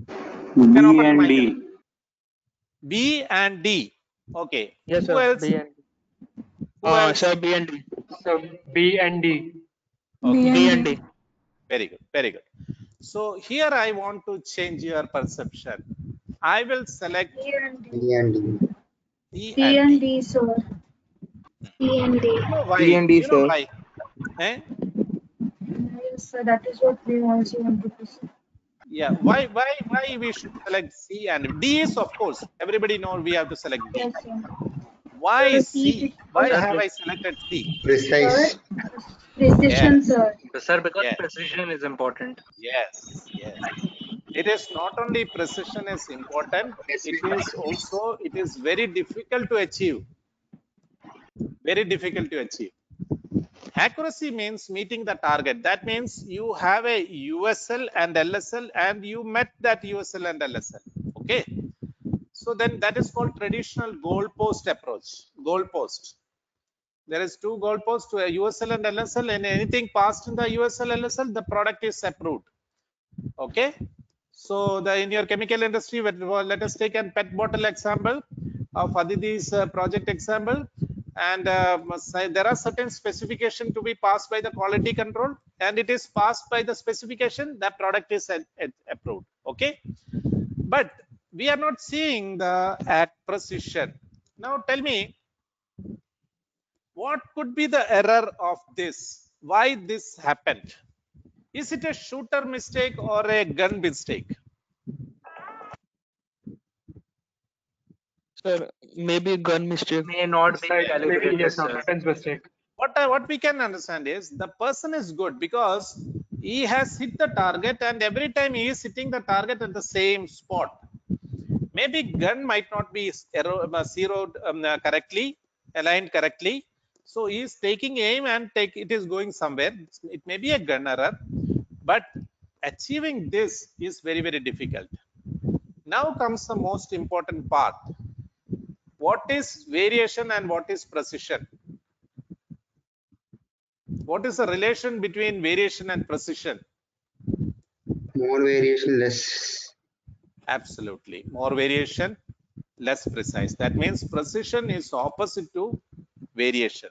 B and D. B and D. Okay. Yes, Who sir. else? B and D. Who else? Sir, B and D. So B and D. Okay. B and D. Very good. Very good. So here I want to change your perception. I will select C and D. C and D. C C and and D. D, sir. C and D. You know why? C and D, You know sir. why? Eh? Yes, sir. That is what we also want to say. Yeah. Why we should select C and D is, of course, everybody knows we have to select D. Yes, sir. Why Sir, C? Why Sir, have I selected C? Precise. Sir, precision, Yes. sir. Sir, because Yes. precision is important. Yes. Yes. It is not only precision is important, it is very difficult to achieve. Very difficult to achieve. Accuracy means meeting the target. That means you have a USL and LSL and you met that USL and LSL. Okay. So then that is called traditional goalpost approach. Goalpost. There is 2 goalposts to a USL and LSL, and anything passed in the USL LSL, the product is approved. Okay. So in your chemical industry, let us take a PET bottle example of Aditi's project example, and there are certain specification to be passed by the quality control, and it is passed by the specification, that product is approved. Okay, but we are not seeing the precision. Now tell me, what could be the error of this? Why this happened? Is it a shooter mistake or a gun mistake? Sir, maybe gun mistake. May not be Maybe calibrated, yes, sir. weapons mistake. What we can understand is the person is good because he has hit the target, and every time he is hitting the target at the same spot. Maybe gun might not be zeroed correctly, aligned correctly. So he is taking aim and it is going somewhere. It may be a gun error, but achieving this is very, very difficult. Now comes the most important part. What is variation and what is precision? What is the relation between variation and precision? More variation, less. Absolutely. More variation, less precise. That means precision is opposite to variation.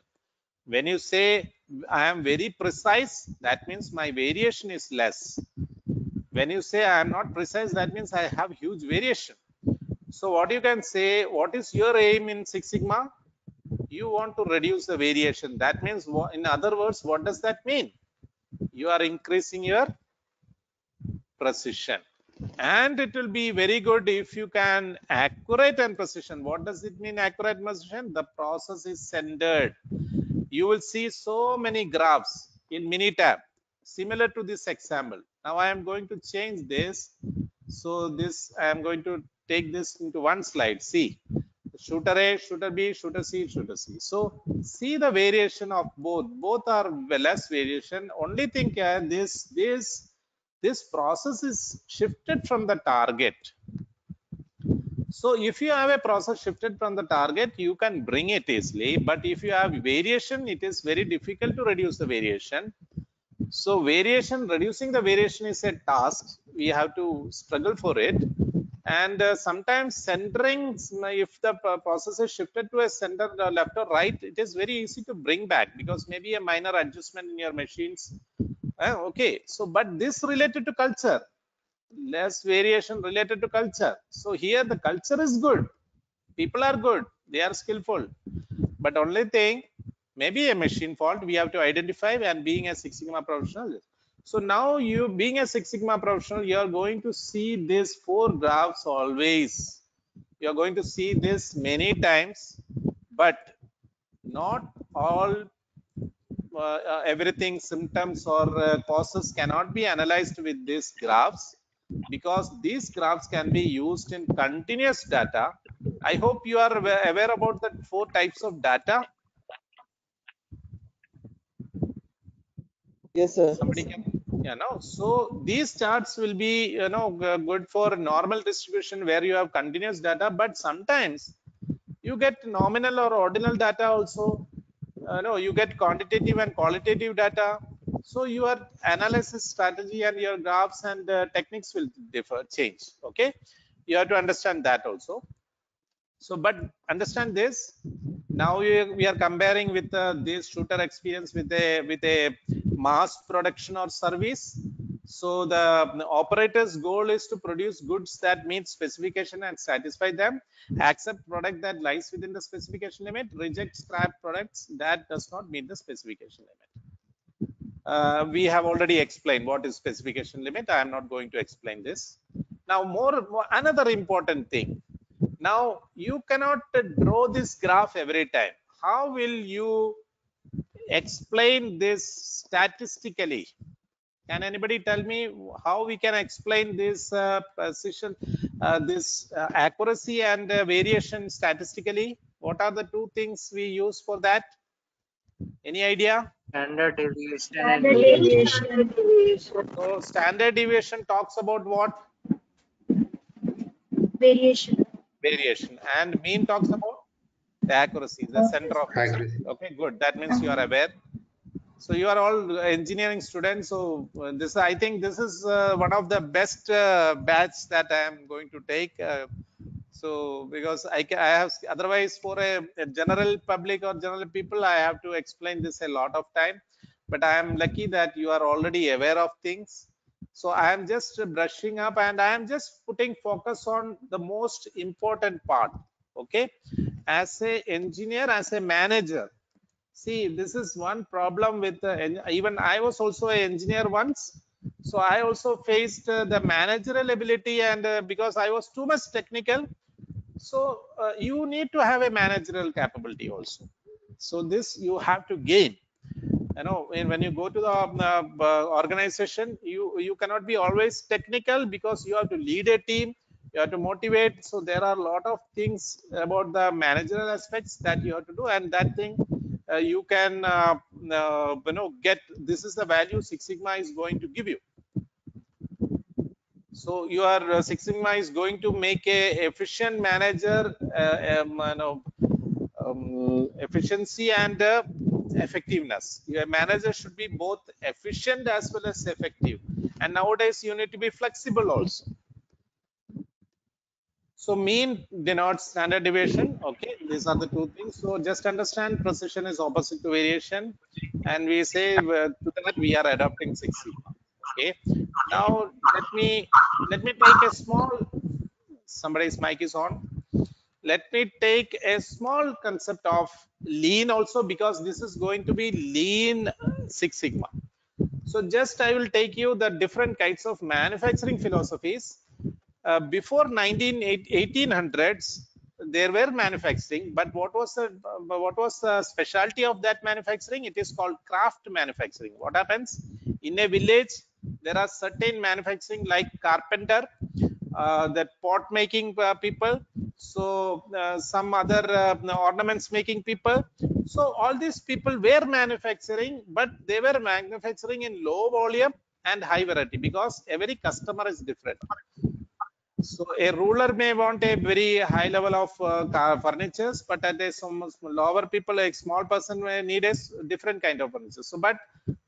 When you say I am very precise, that means my variation is less. When you say I am not precise, that means I have huge variation. So what you can say, what is your aim in Six Sigma? You want to reduce the variation. That means, in other words, what does that mean? You are increasing your precision. And it will be very good if you can accurate and precision. What does it mean, accurate and precision? The process is centered. You will see so many graphs in Minitab similar to this example. Now I am going to change this. So this I am going to take this into one slide. See, shooter A, shooter B, shooter C, shooter C. So see the variation of both. Both are less variation. Only thing this process is shifted from the target. So if you have a process shifted from the target, you can bring it easily. But if you have variation, it is very difficult to reduce the variation. So reducing the variation is a task. We have to struggle for it. And sometimes centering, if the process is shifted to a center left or right, it is very easy to bring back because maybe a minor adjustment in your machines. Okay, so but this related to culture, less variation related to culture. So here the culture is good. People are good. They are skillful. But only thing, maybe a machine fault we have to identify, and being a Six Sigma professional. So now you being a Six Sigma professional, you are going to see these 4 graphs always. You are going to see this many times, but not all everything symptoms or causes cannot be analyzed with these graphs, because these graphs can be used in continuous data. I hope you are aware about the 4 types of data. Yes, sir. Somebody can, no. So these charts will be, good for normal distribution where you have continuous data, but sometimes you get nominal or ordinal data also. No, you get quantitative and qualitative data. So your analysis strategy and your graphs and techniques will change. Okay, you have to understand that also. So, but understand this. Now we are comparing with this shooter experience with a mass production or service. So the operator's goal is to produce goods that meet specification and satisfy them, accept product that lies within the specification limit, reject scrap products that does not meet the specification limit. We have already explained what is specification limit. I am not going to explain this. Now another important thing. Now you cannot draw this graph every time. How will you explain this statistically? Can anybody tell me how we can explain this precision, accuracy and variation statistically? What are the 2 things we use for that? Any idea? Standard deviation Standard deviation. So standard deviation talks about what? Variation. Variation. And mean talks about the accuracy, the center of Accuracy. Okay, good. That means you are aware. So you are all engineering students. So this, I think this is one of the best batch that I am going to take. So because I have, otherwise for a general public or general people, I have to explain this a lot of time. But I am lucky that you are already aware of things. So I am just brushing up, and I am just putting focus on the most important part. Okay, as a engineer, as a manager. See, this is one problem with even I was also an engineer once. So I also faced the managerial ability, and because I was too much technical, So you need to have a managerial capability also. So this you have to gain. You know, when you go to the organization, you cannot be always technical, because you have to lead a team, you have to motivate. So there are a lot of things about the managerial aspects that you have to do, and that thing you can get. This is the value Six Sigma is going to give you. So your Six Sigma is going to make a efficient manager, efficiency and effectiveness. Your manager should be both efficient as well as effective. And nowadays you need to be flexible also. So mean denotes standard deviation. Okay, these are the two things. So just understand precision is opposite to variation, and we say to that we are adopting Six Sigma. Okay. Now let me take a small. Somebody's mic is on. Let me take a small concept of lean also, because this is going to be lean Six Sigma. So just I will take you the different kinds of manufacturing philosophies. Before 1800s, there were manufacturing, but what was the specialty of that manufacturing? It is called craft manufacturing. What happens in a village? There are certain manufacturing like carpenter, that pot making people, so some other ornaments making people. So all these people were manufacturing, but they were manufacturing in low volume and high variety, because every customer is different. So a ruler may want a very high level of furnitures, but at a some lower people, like small person, may need a different kind of furniture. So, but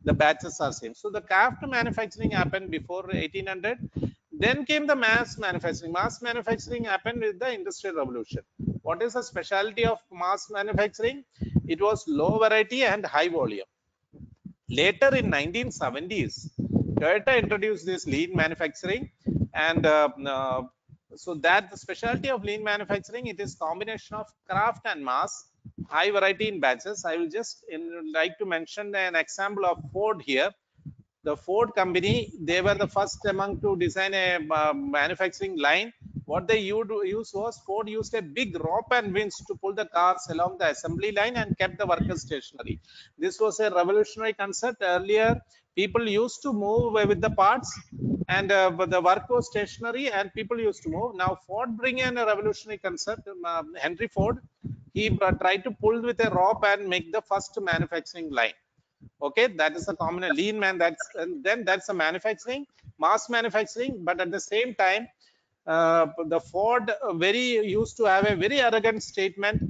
the batches are same. So the craft manufacturing happened before 1800. Then came the mass manufacturing. Mass manufacturing happened with the Industrial Revolution. What is the specialty of mass manufacturing? It was low variety and high volume. Later in 1970s, Toyota introduced this lean manufacturing, and so that the specialty of lean manufacturing, it is combination of craft and mass, high variety in batches. I will just like to mention an example of Ford here. The Ford company, they were the first among to design a manufacturing line. What they used was, Ford used a big rope and winch to pull the cars along the assembly line and kept the workers stationary. This was a revolutionary concept. Earlier, people used to move with the parts, and the work was stationary and people used to move. Now Ford bring in a revolutionary concept. Henry Ford, he tried to pull with a rope and make the first manufacturing line. Okay, that is a common lean man. That's a manufacturing, mass manufacturing. But at the same time, the Ford very used to have a very arrogant statement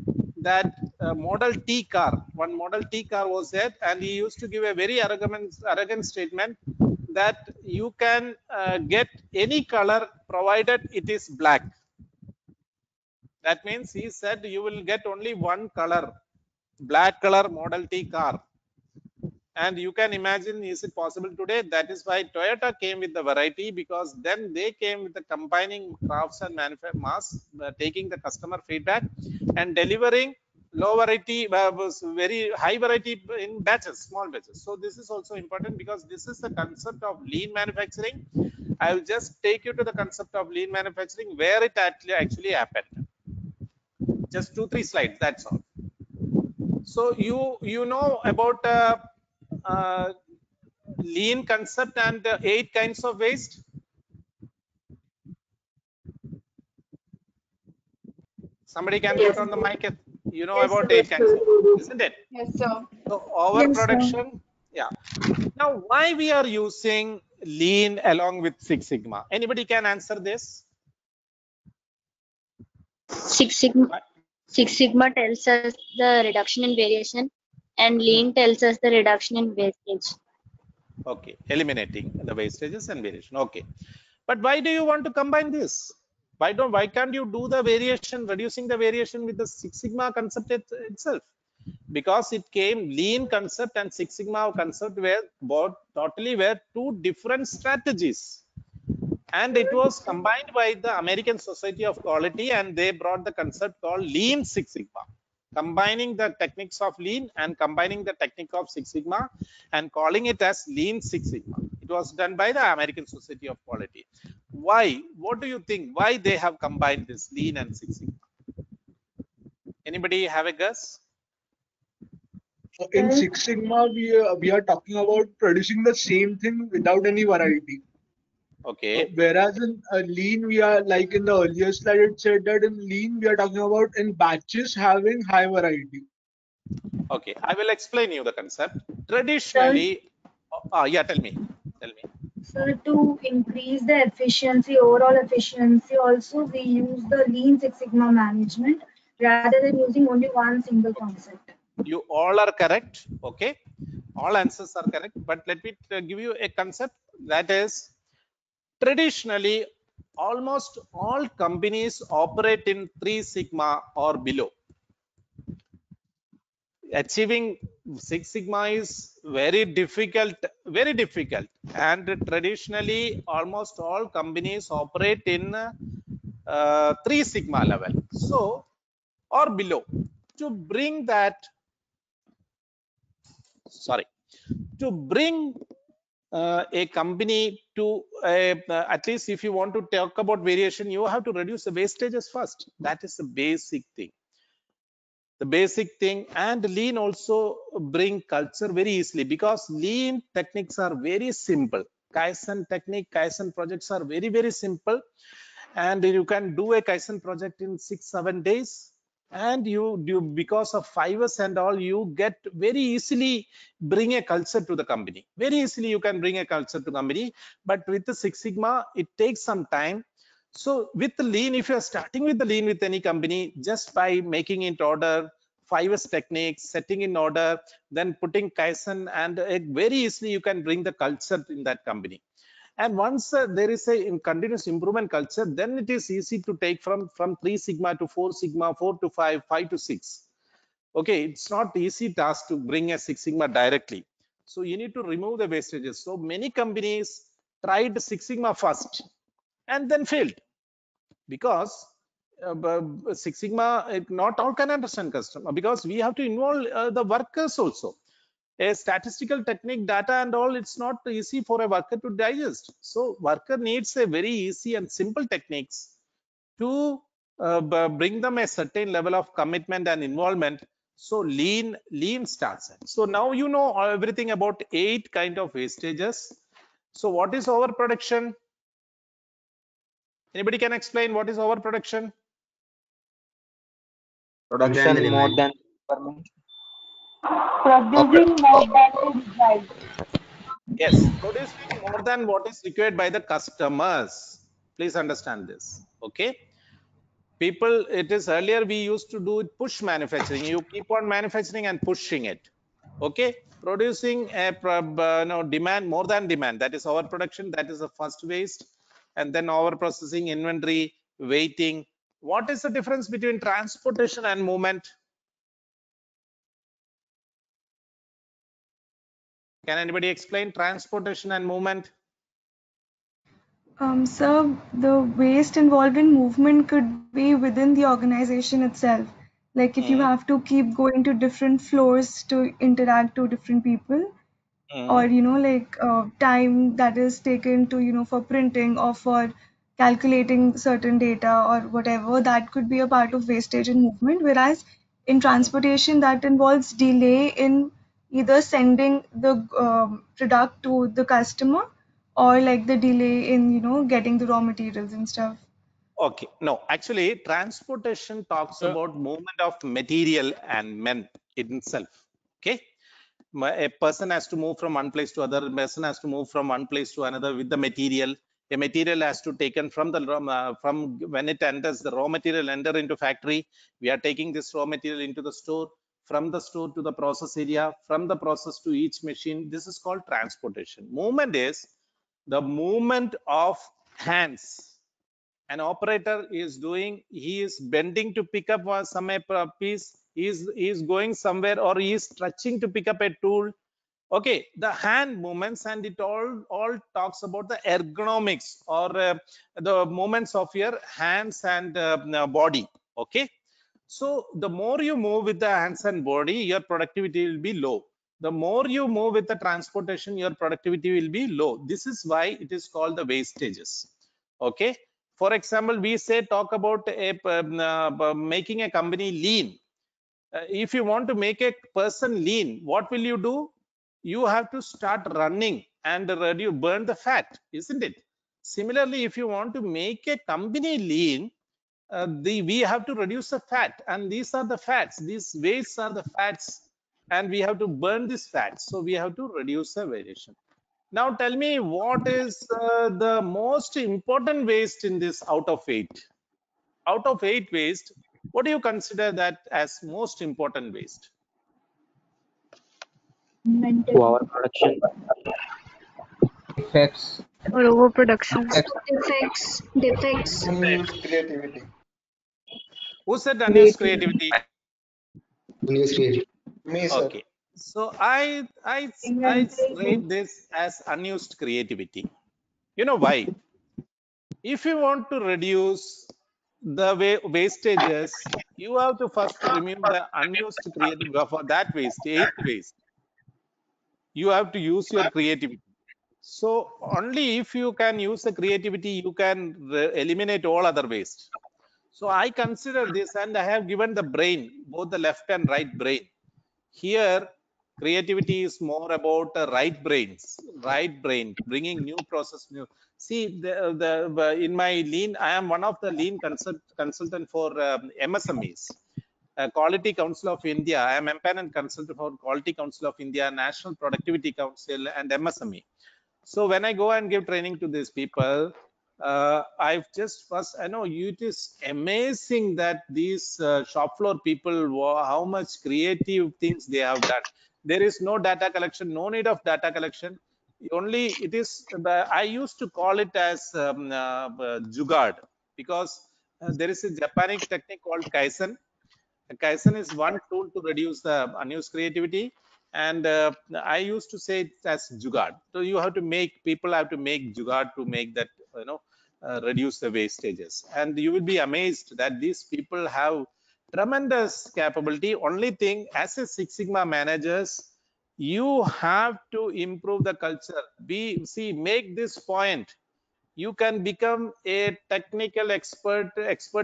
that Model T car, one Model T car was there, and he used to give a very arrogant statement that you can get any color provided it is black. That means he said you will get only one color, black color Model T car. And you can imagine, is it possible today? That is why Toyota came with the variety, because then they came with the combining crafts and mass, taking the customer feedback and delivering low variety, very high variety in batches, small batches. So this is also important, because this is the concept of lean manufacturing. I will just take you to the concept of lean manufacturing, where it actually happened. Just 2-3 slides, that's all. So you know about lean concept and 8 kinds of waste. Somebody can put on the mic. You know about 8 kinds of waste, isn't it? Yes, sir. So overproduction. Yeah. Now, why we are using lean along with Six Sigma? Anybody can answer this? Six Sigma tells us the reduction in variation, and lean tells us the reduction in wastage. Okay, eliminating the wastages and variation. Okay, but why do you want to combine this? Why can't you do the variation, reducing the variation with the Six Sigma concept itself? Because it came, lean concept and Six Sigma concept were both totally were two different strategies, and it was combined by the American Society of Quality, and they brought the concept called Lean Six Sigma, combining the techniques of lean and combining the technique of Six Sigma and calling it as Lean Six Sigma. It was done by the American Society of Quality. Why? What do you think? Why they have combined this lean and Six Sigma? Anybody have a guess? In Six Sigma, we are talking about producing the same thing without any variety. Okay. Whereas in Lean, we are like in the earlier slide, it said that in Lean, we are talking about in batches having high variety. Okay, I will explain you the concept. Traditionally, yeah, tell me. So to increase the efficiency, overall efficiency, also we use the Lean Six Sigma management rather than using only one single concept. You all are correct. Okay, all answers are correct. But let me give you a concept that is traditionally almost all companies operate in 3 Sigma or below. Achieving 6 Sigma is very difficult, and traditionally almost all companies operate in 3 Sigma level, so or below. To bring that, to bring a company to at least if you want to talk about variation, you have to reduce the wastages first. That is the basic thing. And Lean also bring culture very easily, because Lean techniques are very simple. Kaizen projects are very simple, and you can do a Kaizen project in 6-7 days, and you do, because of 5S and all, you get very easily bring a culture to the company. Very easily you can bring a culture to company. But with the Six Sigma, it takes some time. So with the Lean, if you are starting with the Lean with any company, just by making it order, 5S techniques, setting in order, then putting Kaizen, and very easily you can bring the culture in that company. And once there is a continuous improvement culture, then it is easy to take from 3 Sigma to 4 Sigma, 4 to 5, 5 to 6. Okay, it's not easy task to bring a 6 Sigma directly. So you need to remove the wastages. So many companies tried 6 Sigma first and then failed, because 6 Sigma, not all can understand customer, because we have to involve the workers also. A statistical technique, data and all, it's not easy for a worker to digest. So worker needs a very easy and simple techniques to bring them a certain level of commitment and involvement. So lean starts it. So now you know everything about 8 kind of wastages. So what is overproduction? Anybody can explain what is overproduction? Production more than requirement. Producing more than required. Yes, producing more than what is required by the customers. Please understand this. Okay. People, it is earlier we used to do push manufacturing. You keep on manufacturing and pushing it. Okay. Producing a demand more than demand. That is overproduction. That is the first waste. And then overprocessing, inventory, waiting. What is the difference between transportation and movement? Can anybody explain transportation and movement? So the waste involved in movement could be within the organization itself. Like if you have to keep going to different floors to interact to different people, or like time that is taken to for printing or for calculating certain data or whatever, that could be a part of wastage in movement. Whereas in transportation, that involves delay in either sending the product to the customer, or like the delay in getting the raw materials and stuff. Okay, no, actually transportation talks about movement of material and men itself. Okay, a person has to move from one place to other, person has to move from one place to another with the material. A material has to taken from the from when it enters, the raw material enter into factory, we are taking this raw material into the store, from the store to the process area, from the process to each machine. This is called transportation. Movement is the movement of hands. An operator is doing, he is bending to pick up some piece, he is going somewhere, or he is stretching to pick up a tool. Okay, the hand movements, and it all talks about the ergonomics, or the movements of your hands and body. Okay, so the more you move with the hands and body, your productivity will be low. The more you move with the transportation, your productivity will be low. This is why it is called the wastages. Okay, for example, we say talk about a making a company lean. if you want to make a person lean, what will you do? You have to start running and burn the fat, isn't it? Similarly, if you want to make a company lean, we have to reduce the fat, and these are the fats. These wastes are the fats, and we have to burn this fat. So we have to reduce the variation. Now tell me, what is the most important waste in this out of 8? Out of 8 waste, what do you consider that as most important waste? Mental Overproduction. Defects. Or overproduction. Defects. Unused creativity. Who said unused creativity. creativity? Unused creativity. Me, sir. Okay, so I Inventory. rate this as unused creativity. You know why? If you want to reduce the wastages, you have to first remove the unused creativity. For that waste, 8th waste, you have to use your creativity. So only if you can use the creativity, you can eliminate all other waste. So I consider this, and I have given the brain, both the left and right brain. Here, creativity is more about the right brain, bringing new process, new. See, in my lean, I am one of the lean consultant for MSMEs. Quality Council of India. I am empaneled consultant for Quality Council of India, National Productivity Council, and MSME. So when I go and give training to these people, I've just first, I know it is amazing that these shop floor people, how much creative things they have done. There is no data collection, no need of data collection. Only it is, I used to call it as Jugaad, because there is a Japanese technique called Kaizen. Kaizen is one tool to reduce the unused creativity, and I used to say it as Jugaad. So you have to make, people have to make Jugaad to make that, reduce the wastages. And you will be amazed that these people have tremendous capability. Only thing, as a Six Sigma managers, you have to improve the culture. Make this point. You can become a technical expert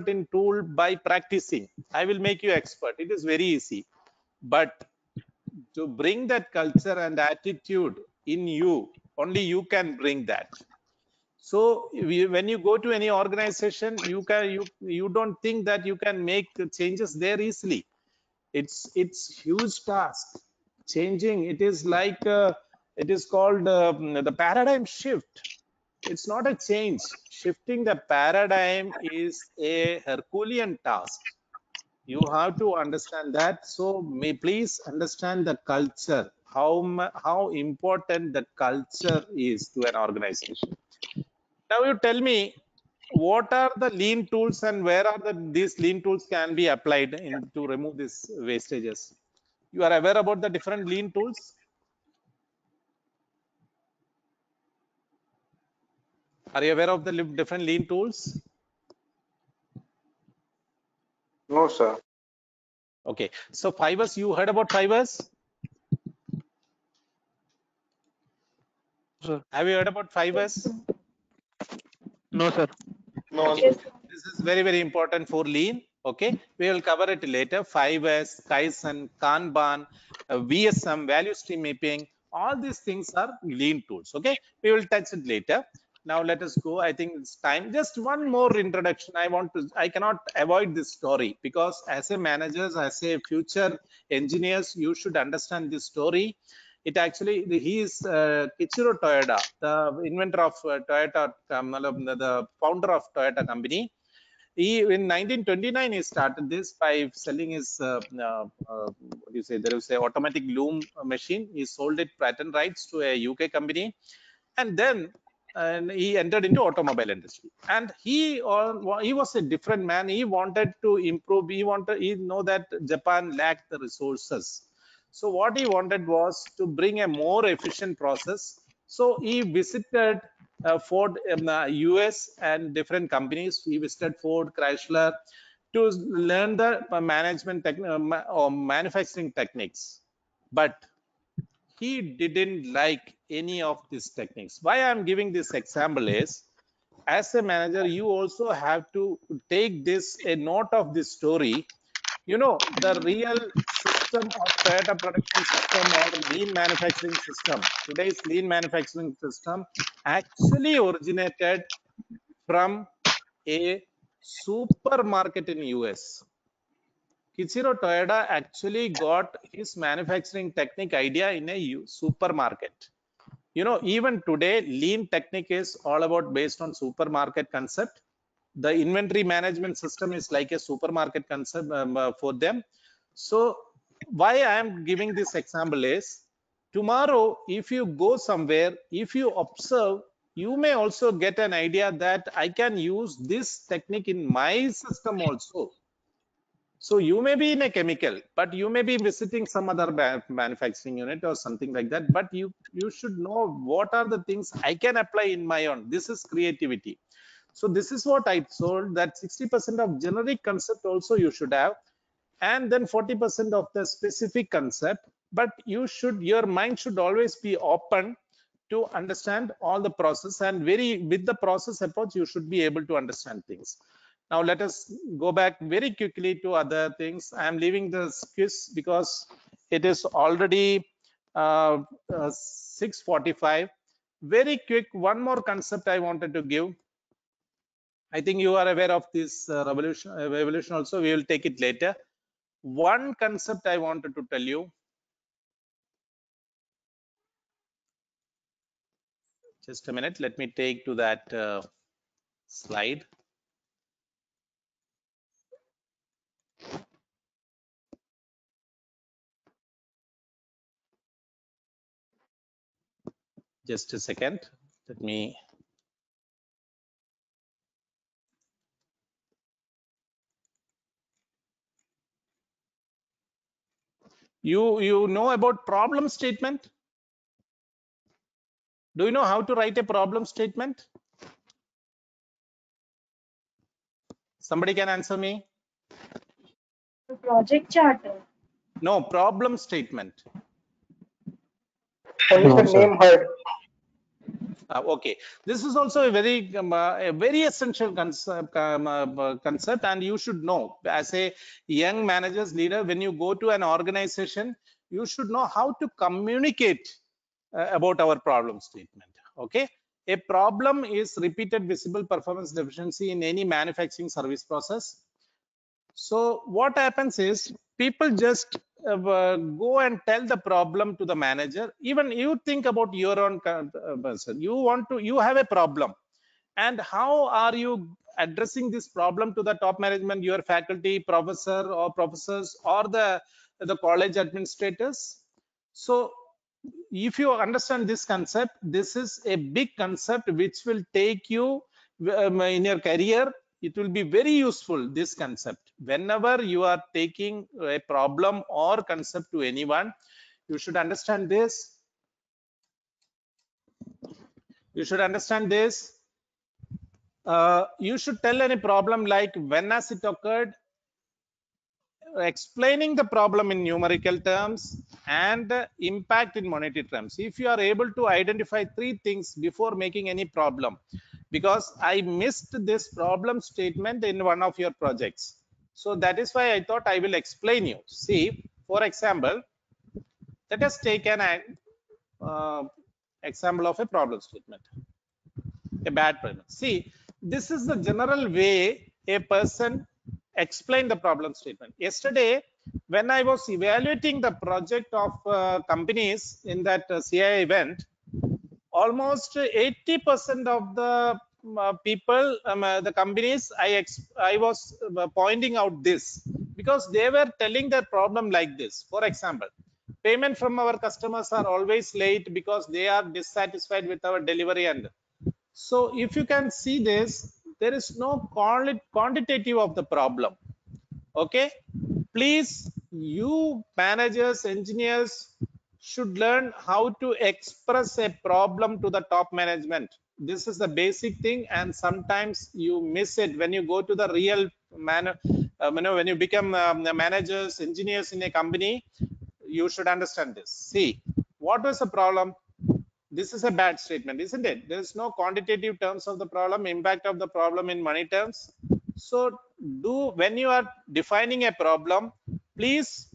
in tool by practicing. I will make you expert. It is very easy. But to bring that culture and attitude in you, only you can bring that. So when you go to any organization, you don't think that you can make changes there easily. It's huge task. Changing, it is like it is called the paradigm shift. It's not a change. Shifting the paradigm is a Herculean task. You have to understand that. So please understand the culture, how important the culture is to an organization. Now you tell me, what are the lean tools and where are these lean tools can be applied to remove these wastages? You are aware about the different lean tools? Are you aware of the different lean tools? No, sir. Okay, so fibers, you heard about fibers? Sir. Have you heard about fibers? No, sir. No, Okay. sir. This is very, very important for lean. Okay, we will cover it later. Fibers, Kaizen, Kanban, VSM, value stream mapping, all these things are lean tools. Okay, we will touch it later. Now let us go. I think it's time. Just one more introduction. I cannot avoid this story, because as a managers, as a future engineers, you should understand this story. It actually, he is Kichiro Toyoda, the inventor of Toyota, the founder of Toyota company. He, in 1929, he started this by selling his what do you say? There is a automatic loom machine. He sold it patent rights to a UK company, and then he entered into automobile industry. And he was a different man. He wanted to improve. He know that Japan lacked the resources. So what he wanted was to bring a more efficient process. So he visited Ford US and different companies. He visited Ford, Chrysler, to learn the management or manufacturing techniques. But he didn't like any of these techniques. Why I'm giving this example is, as a manager, you also have to take this a note of this story. You know, the real system of Toyota production system or lean manufacturing system, today's lean manufacturing system actually originated from a supermarket in US. Kichiro Toyoda actually got his manufacturing technique idea in a supermarket. You know, even today, lean technique is all about based on supermarket concept. The inventory management system is like a supermarket concept for them. So why I am giving this example is, tomorrow, if you go somewhere, if you observe, you may also get an idea that I can use this technique in my system also. So you may be in a chemical, but you may be visiting some other manufacturing unit or something like that. But you should know what are the things I can apply in my own. This is creativity. So this is what I told, that 60% of generic concept also you should have, and then 40% of the specific concept. But your mind should always be open to understand all the process, and with the process approach you should be able to understand things. Now let us go back very quickly to other things. I am leaving this quiz because it is already 6:45. Very quick, one more concept I wanted to give. I think you are aware of this revolution also. We will take it later. One concept I wanted to tell you. Just a minute. Let me take to that slide. Just a second. Let me. You know about problem statement? Do you know how to write a problem statement? Somebody can answer me? Project charter. No, problem statement. Only the name heard. Okay, this is also a very essential concept, and you should know as a young managers leader, when you go to an organization, you should know how to communicate about our problem statement. Okay, a problem is repeated visible performance deficiency in any manufacturing service process. So what happens is, people just go and tell the problem to the manager. Even you think about your own person. You have a problem, and how are you addressing this problem to the top management, your faculty, professor or professors, or the college administrators? So if you understand this concept, this is a big concept which will take you in your career. It will be very useful, this concept. Whenever you are taking a problem or concept to anyone, you should understand this. You should understand this. You should tell any problem like when has it occurred, explaining the problem in numerical terms, and impact in monetary terms. If you are able to identify 3 things before making any problem, because I missed this problem statement in one of your projects, so that is why I thought I will explain you. See, for example, let us take an example of a problem statement, a bad problem. See, this is the general way a person explain the problem statement. Yesterday, when I was evaluating the project of companies in that CI event, almost 80% of the people, the companies, I was pointing out this, because they were telling their problem like this. For example, payment from our customers are always late because they are dissatisfied with our delivery. And so if you can see this, there is no quantitative of the problem. Okay, please, you managers, engineers should learn how to express a problem to the top management. This is the basic thing, and sometimes you miss it when you go to the real manner. When you become managers, engineers in a company, you should understand this. See, what was the problem? This is a bad statement, isn't it? There is no quantitative terms of the problem, impact of the problem in money terms. So when you are defining a problem, please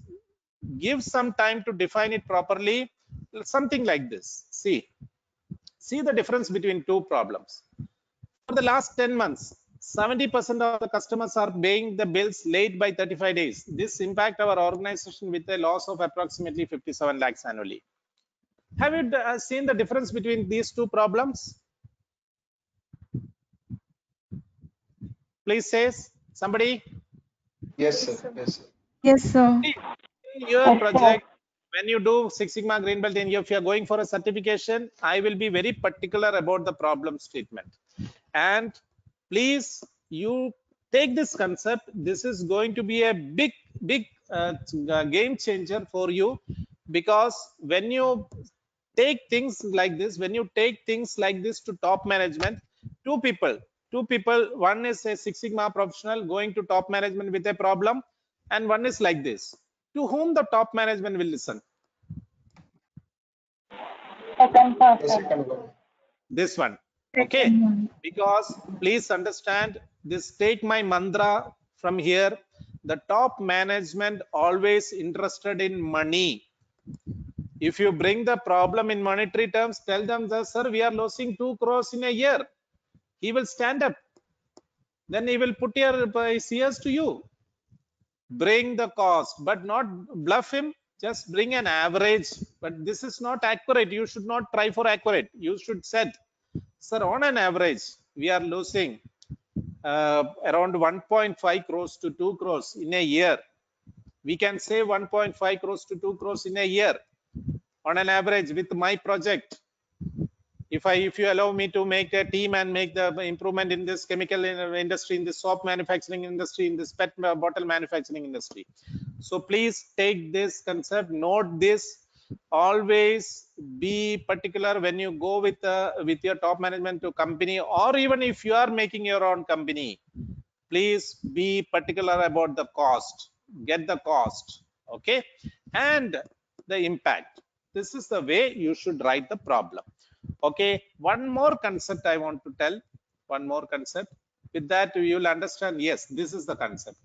give some time to define it properly. Something like this. See the difference between two problems. For the last 10 months, 70% of the customers are paying the bills late by 35 days. This impact our organization with a loss of approximately 57 lakhs annually. Have you seen the difference between these two problems? Please say somebody. Yes, sir. Yes, sir. Yes, sir. In your project, when you do Six Sigma Green Belt, and if you are going for a certification, I will be very particular about the problem statement. And please, you take this concept. This is going to be a big game changer for you, because when you take things like this, to top management, two people, one is a Six Sigma professional going to top management with a problem, and one is like this. To whom the top management will listen? The second one. This one. Okay, because please understand this, take my mantra from here. The top management always interested in money. If you bring the problem in monetary terms, tell them that, sir, we are losing 2 crores in a year. He will stand up. Then he will put your ears to you. Bring the cost, but not bluff him. Just bring an average. But this is not accurate. You should not try for accurate. You should set, sir, on an average, we are losing around 1.5 crores to 2 crores in a year. We can save 1.5 crores to 2 crores in a year on an average with my project. If you allow me to make a team and make the improvement in this chemical industry, in the soap manufacturing industry, in this pet bottle manufacturing industry. So please take this concept, note this. Always be particular when you go with your top management to company, or even if you are making your own company, please be particular about the cost. Get the cost, okay, and the impact. This is the way you should write the problem. Okay, one more concept I want to tell. One more concept. With that, you will understand. Yes, this is the concept.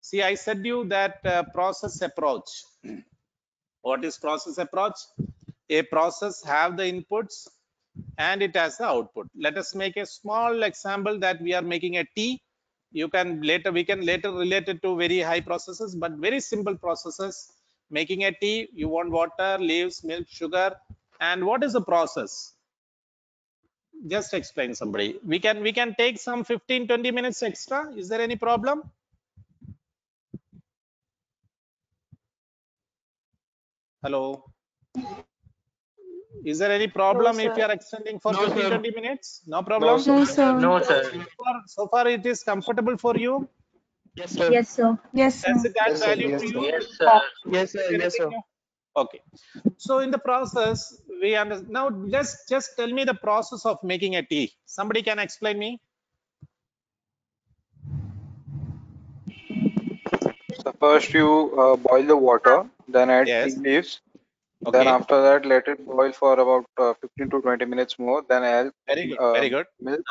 See, I said you that process approach. What is process approach? A process have the inputs and it has the output. Let us make a small example that we are making a tea. We can later relate it to very high processes, but very simple processes. Making a tea, you want water, leaves, milk, sugar, and what is the process? Just explain somebody. We can take some 15-20 minutes extra. Is there any problem? Hello. Is there any problem if you are extending for 15-20 minutes? No problem. No, sir. No, sir. So far it is comfortable for you. Yes, sir. Yes, sir. Yes, sir. Does it add Yes, sir. value Yes, to sir. you? Yes, sir. Yes, sir. Yes, sir. Okay. So in the process, we understand. Now just tell me the process of making a tea. Somebody can explain me? So first you boil the water, then add Yes. tea leaves. Okay. Then after that, let it boil for about 15 to 20 minutes more. Then add Very good. Very good. milk,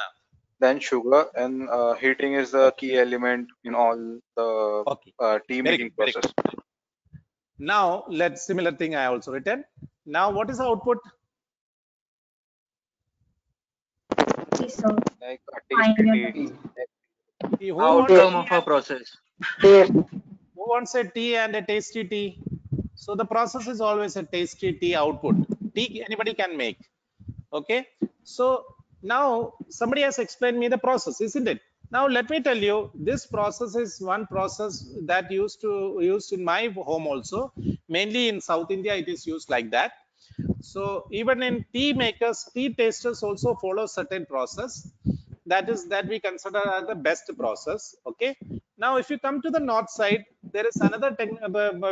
then sugar, and heating is the key element in all the Okay. tea Very making good. Very process. good. Now let's similar thing I also written. Now what is the output? Yes, sir. Like a tasty Fine. tea. Who Outcome wants of a process. who wants a tea and a tasty tea? So the process is always a tasty tea output. Tea anybody can make. Okay. So now somebody has explained me the process, isn't it? Now let me tell you, this process is one process that used in my home also. Mainly in South India, it is used like that. So even in tea makers, tea tasters also follow certain process. That we consider as the best process. Okay. Now if you come to the north side, there is another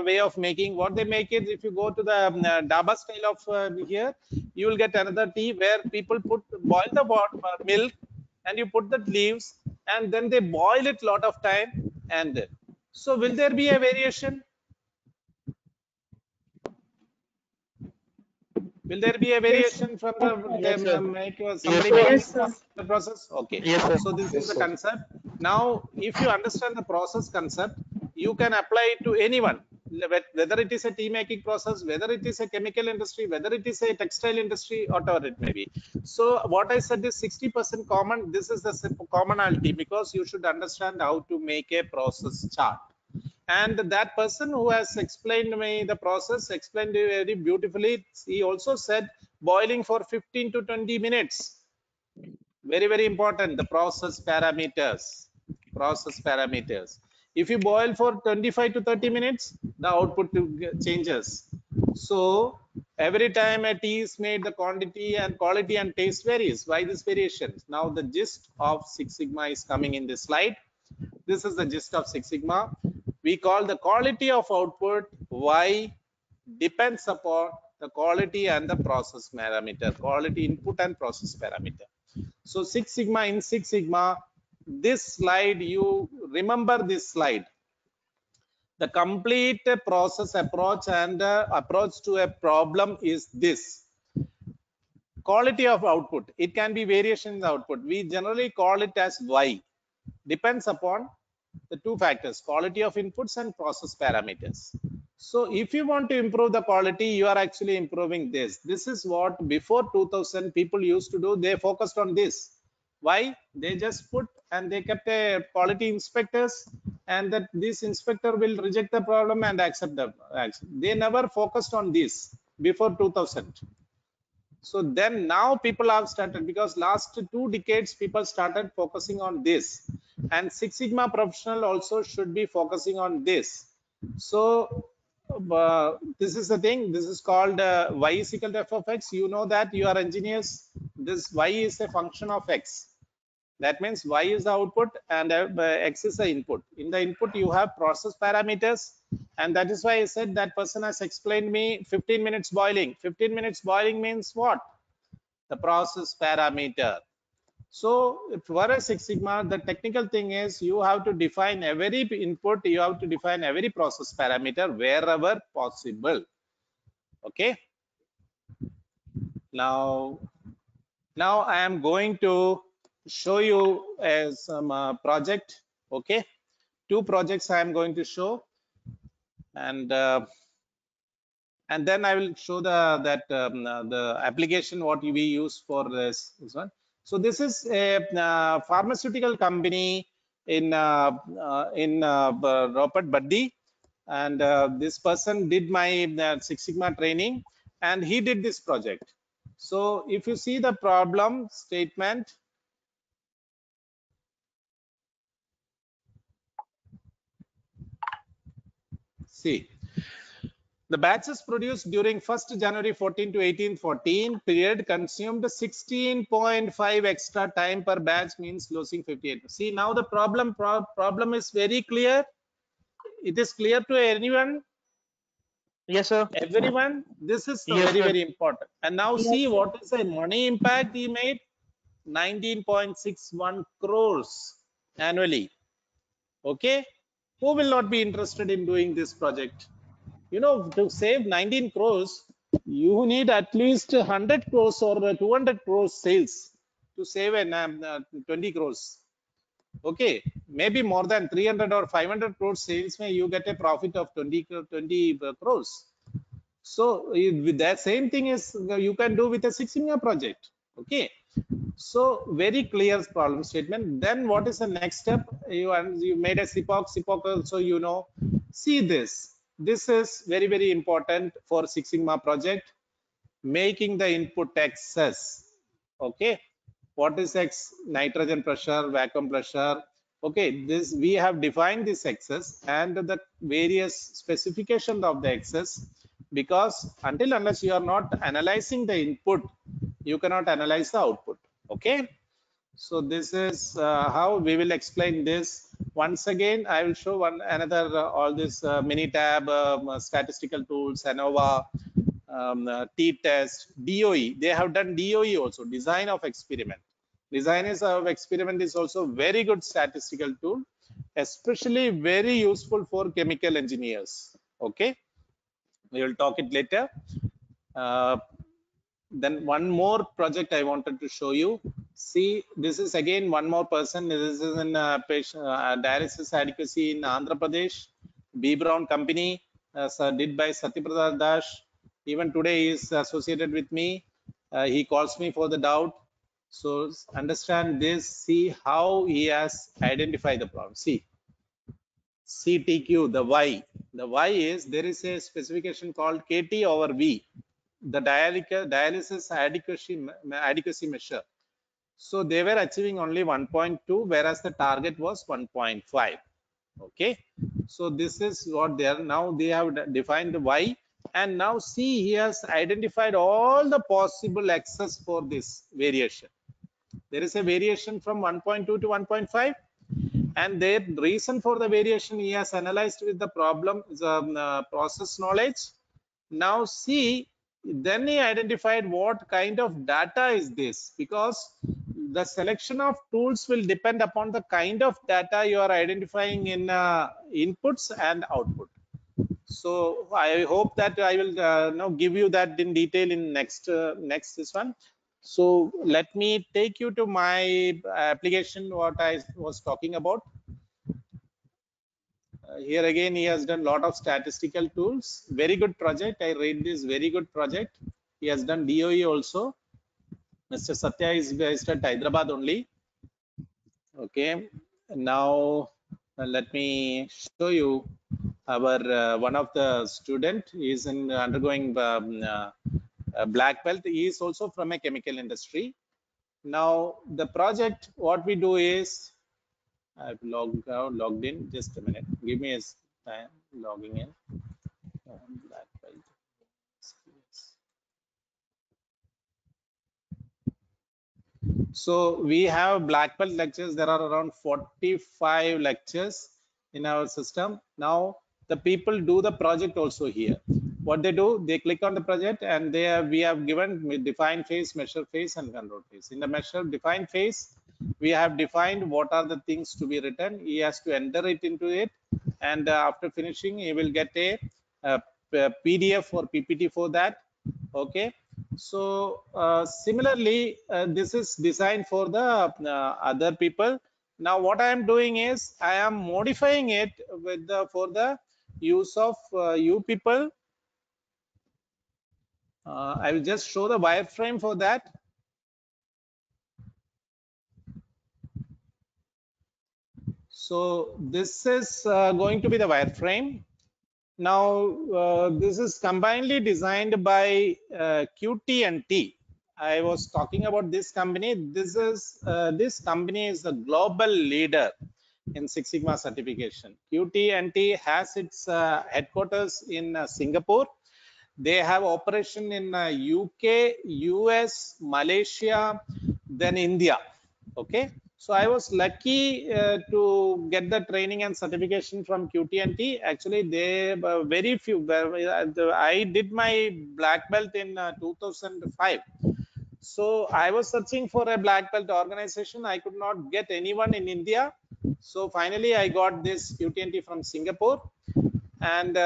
way of making. What they make it, if you go to the Daba style of here, you will get another tea where people boil the milk and you put the leaves and then they boil it lot of time. And so will there be a variation? Will there be a variation from the Yes, sir. make Yes, somebody sir. making Yes, sir. the process? Okay. Yes, sir. So this Yes, is the sir. concept. Now, if you understand the process concept, you can apply it to anyone, whether it is a tea making process, whether it is a chemical industry, whether it is a textile industry, whatever it may be. So what I said is 60% common. This is the commonality, because you should understand how to make a process chart. And that person who has explained me the process, explained it very beautifully. He also said boiling for 15 to 20 minutes. Very, very important, the process parameters. If you boil for 25 to 30 minutes, the output changes. So every time a tea is made, the quantity and quality and taste varies. Why this variation? Now the gist of Six Sigma is coming in this slide. This is the gist of Six Sigma. We call the quality of output Y depends upon the quality and the process parameter, quality input and process parameter. So Six Sigma, in Six Sigma, this slide, you remember this slide. The complete process approach and approach to a problem is this. Quality of output. It can be variation in the output. We generally call it as Y. Depends upon the two factors, quality of inputs and process parameters. So if you want to improve the quality, you are actually improving this. This is what before 2000 people used to do. They focused on this. Why? They just put and they kept a quality inspectors, and that this inspector will reject the problem and accept the action. They never focused on this before 2000. So then now people have started, because last 2 decades people started focusing on this, and Six Sigma professional also should be focusing on this. So this is the thing. This is called Y is equal to F of X. You know that you are engineers. This Y is a function of X. That means Y is the output and X is the input. In the input you have process parameters, and that is why I said that person has explained me 15 minutes boiling. 15 minutes boiling means what? The process parameter. So for a Six Sigma, the technical thing is you have to define every input, you have to define every process parameter wherever possible. Okay. Now I am going to show you some project. Okay, 2 projects I am going to show, and then I will show the application what we use for this one. So this is a pharmaceutical company in Ropet Baddi, and this person did my Six Sigma training, and he did this project. So if you see the problem statement, see, the batches produced during 1st January 14 to 1814 period consumed 16.5 extra time per batch, means losing 58. See, now the problem is very clear. It is clear to anyone? Yes, sir. Everyone? This is Yes, very, sir. very important. And now Yes, see sir. what is the money impact he made. 19.61 crores annually. Okay, who will not be interested in doing this project? You know, to save 19 crores, you need at least 100 crores or 200 crores sales to save 20 crores. Okay, maybe more than 300 or 500 crores sales, may you get a profit of 20 crores. So with that same thing is you can do with a Six Sigma project. Okay, so very clear problem statement. Then what is the next step? You made a CPOC also, you know. See this. This is very, very important for Six Sigma project. Making the input excess. Okay, what is X? Nitrogen pressure, vacuum pressure. Okay, this we have defined this excess and the various specification of the excess, because until unless you are not analyzing the input, you cannot analyze the output. Okay, so this is how we will explain this. Once again, I will show another all this Minitab, statistical tools, ANOVA, t-test, DOE. They have done DOE also, design of experiment. Design of experiment is also very good statistical tool, especially very useful for chemical engineers. Okay, we will talk it later. Then one more project I wanted to show you. See, this is again one more person. This is in patient, dialysis adequacy in Andhra Pradesh. B Brown company, did by Satyaprasad Das. Even today he is associated with me. He calls me for the doubt. So understand this. See how he has identified the problem. See, CTQ, the Y. The Y is there is a specification called KT over V, the dialysis adequacy measure. So they were achieving only 1.2, whereas the target was 1.5. Okay, so this is what they are now. They have defined the Y, and now see he has identified all the possible excess for this variation. There is a variation from 1.2 to 1.5. And the reason for the variation he has analyzed with the problem process knowledge. Now see, then he identified what kind of data is this, because the selection of tools will depend upon the kind of data you are identifying in inputs and output. So I hope that I will now give you that in detail in next this one. So let me take you to my application, what I was talking about. Here again, he has done a lot of statistical tools. Very good project. I rate this very good project. He has done DOE also. Mr. Satya is based at Hyderabad only. Okay. Now let me show you our one of the student is in undergoing black belt. He is also from a chemical industry. Now the project, what we do is, I've logged in. Just a minute. Give me a time logging in. Black belt. So we have black belt lectures. There are around 45 lectures in our system. Now the people do the project also here. What they do, they click on the project, and we have given define phase, measure phase, and control phase. In the measure define phase, we have defined what are the things to be written. He has to enter it into it, and after finishing, he will get a PDF or PPT for that. Okay. So similarly, this is designed for the other people. Now what I am doing is I am modifying it with for the use of you people. I will just show the wireframe for that. So this is going to be the wireframe. Now this is combinedly designed by QT&T. I was talking about this company. This company is the global leader in Six Sigma certification. QT&T has its headquarters in Singapore. They have operation in UK, US, Malaysia, then India. Okay. So I was lucky to get the training and certification from QT&T. Actually, they very few. I did my black belt in 2005. So I was searching for a black belt organization. I could not get anyone in India. So finally, I got this QT&T from Singapore. And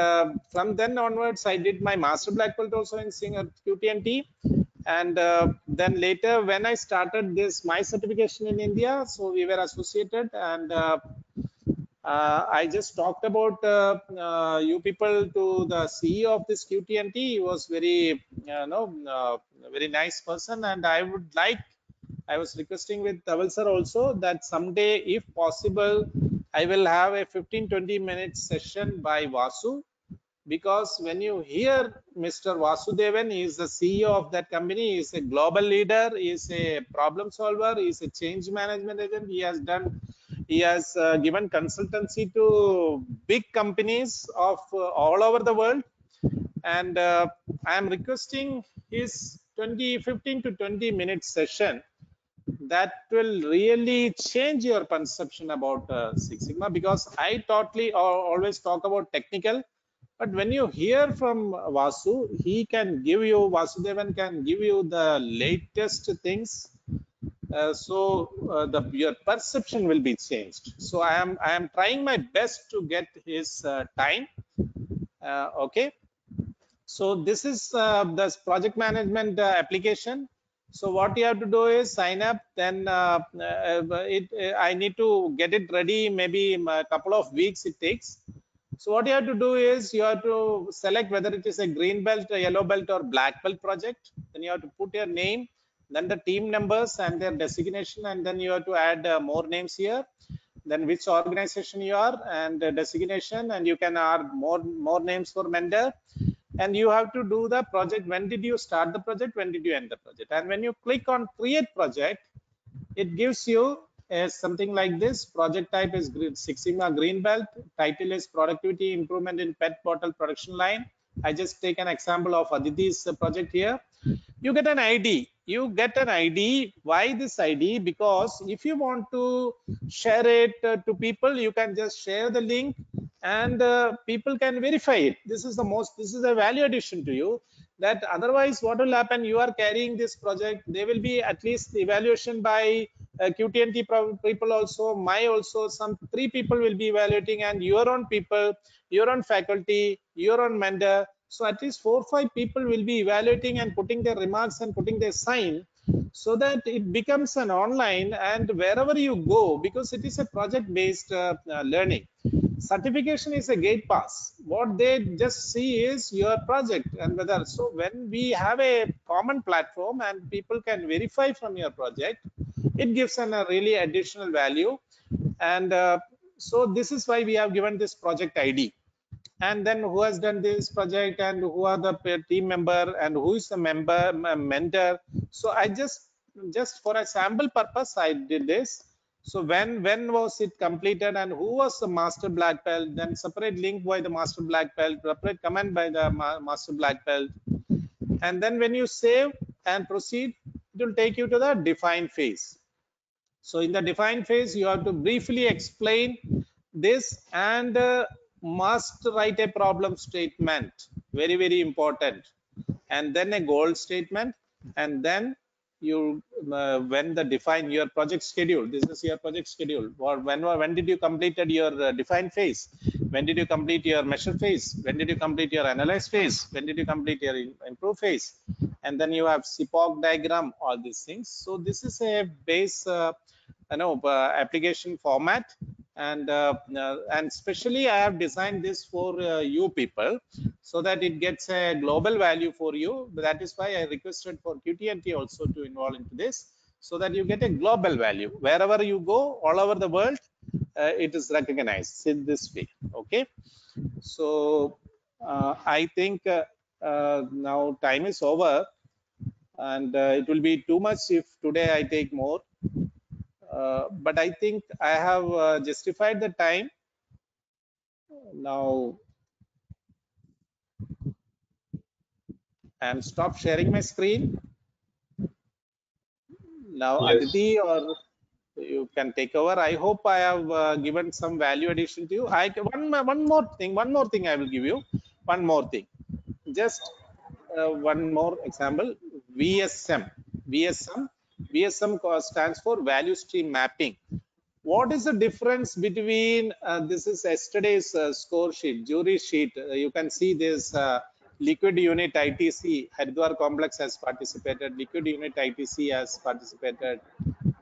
from then onwards, I did my master black belt also in QT&T. And then later, when I started my certification in India, so we were associated, and I just talked about you people to the CEO of this QT&T. He was very, very nice person, and I was requesting with Dhaval sir also that someday, if possible, I will have a 15-20 minute session by Vasu. Because when you hear Mr. Vasudevan, he is the CEO of that company, he is a global leader, he is a problem solver, he is a change management agent. He has given consultancy to big companies of all over the world. And I am requesting his 15 to 20 minute session that will really change your perception about Six Sigma, because I always talk about technical. But when you hear from Vasu, Vasudevan can give you the latest things. Your perception will be changed. So I am trying my best to get his time. Okay. So this is this project management application. So what you have to do is sign up. Then I need to get it ready. Maybe a couple of weeks it takes. So what you have to do is you have to select whether it is a green belt, a yellow belt, or black belt project. Then you have to put your name, then the team members and their designation, and then you have to add more names here. Then which organization you are and designation, and you can add more names for vendor. And you have to do the project. When did you start the project? When did you end the project? And when you click on create project, it gives you something like this. Project type is Six Sigma Green Belt. Title is Productivity Improvement in Pet Bottle Production Line. I just take an example of Aditi's project here. You get an ID. You get an ID. Why this ID? Because if you want to share it to people, you can just share the link and people can verify it. This is a value addition to you. That otherwise what will happen, you are carrying this project, there will be at least evaluation by QTNT people also, my also, some 3 people will be evaluating, and your own people, your own faculty, your own mentor. So at least 4 or 5 people will be evaluating and putting their remarks and putting their sign, so that it becomes an online, and wherever you go, because it is a project based learning, certification is a gate pass. What they just see is your project and whether. So when we have a common platform and people can verify from your project, it gives a really additional value. And so this is why we have given this project ID. And then who has done this project, and who are the team member, and who is the mentor. So I just for a sample purpose I did this. So when was it completed, and who was the master black belt, then separate link by the master black belt, separate comment by the master black belt. And then when you save and proceed, it will take you to the define phase. So in the define phase, you have to briefly explain this, and must write a problem statement, very, very important, and then a goal statement. And then you when the define your project schedule, this is your project schedule, or when did you completed your define phase, when did you complete your measure phase, when did you complete your analyze phase, when did you complete your improve phase, and then you have CPOC diagram, all these things. So this is a base application format. And especially I have designed this for you people, so that it gets a global value for you. That is why I requested for QTNT also to involve into this, so that you get a global value wherever you go, all over the world. It is recognized in this way. Okay, so I think now time is over, and it will be too much if today I take more. But I think I have justified the time. Now I'm stop sharing my screen. Now Yes. Aditi, or you can take over. I hope I have given some value addition to you. One more thing I will give you. One more thing. Just one more example. VSM stands for value stream mapping. What is the difference between this is yesterday's score sheet, jury sheet. You can see this liquid unit ITC, Haridwar complex has participated, liquid unit ITC has participated,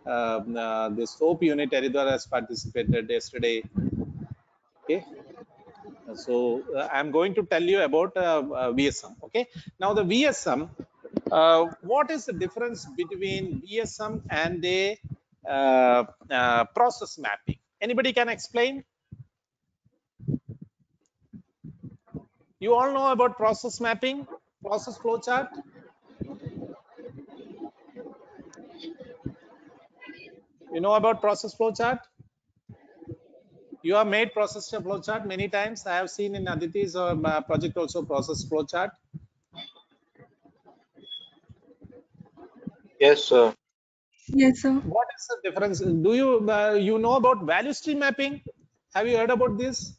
the soap unit Haridwar has participated yesterday. Okay. So I'm going to tell you about VSM. Okay. Now the VSM, what is the difference between VSM and a process mapping? Anybody can explain? You all know about process mapping, process flowchart? You know about process flowchart? You have made process flowchart many times. I have seen in Aditi's project also process flowchart. Yes, sir. Yes, sir. What is the difference? Do you you know about value stream mapping? Have you heard about this?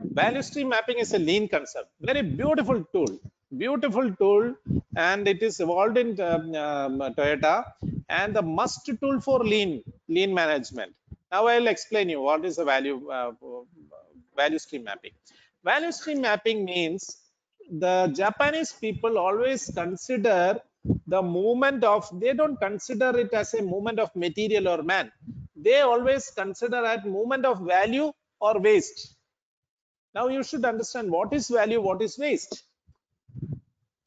Value stream mapping is a lean concept, very beautiful tool, and it is evolved in Toyota, and the must tool for lean management. Now I'll explain you what is a Value stream mapping. Value stream mapping means the Japanese people always consider the movement of, they don't consider it as a movement of material or man. They always consider it movement of value or waste. Now you should understand what is value, what is waste.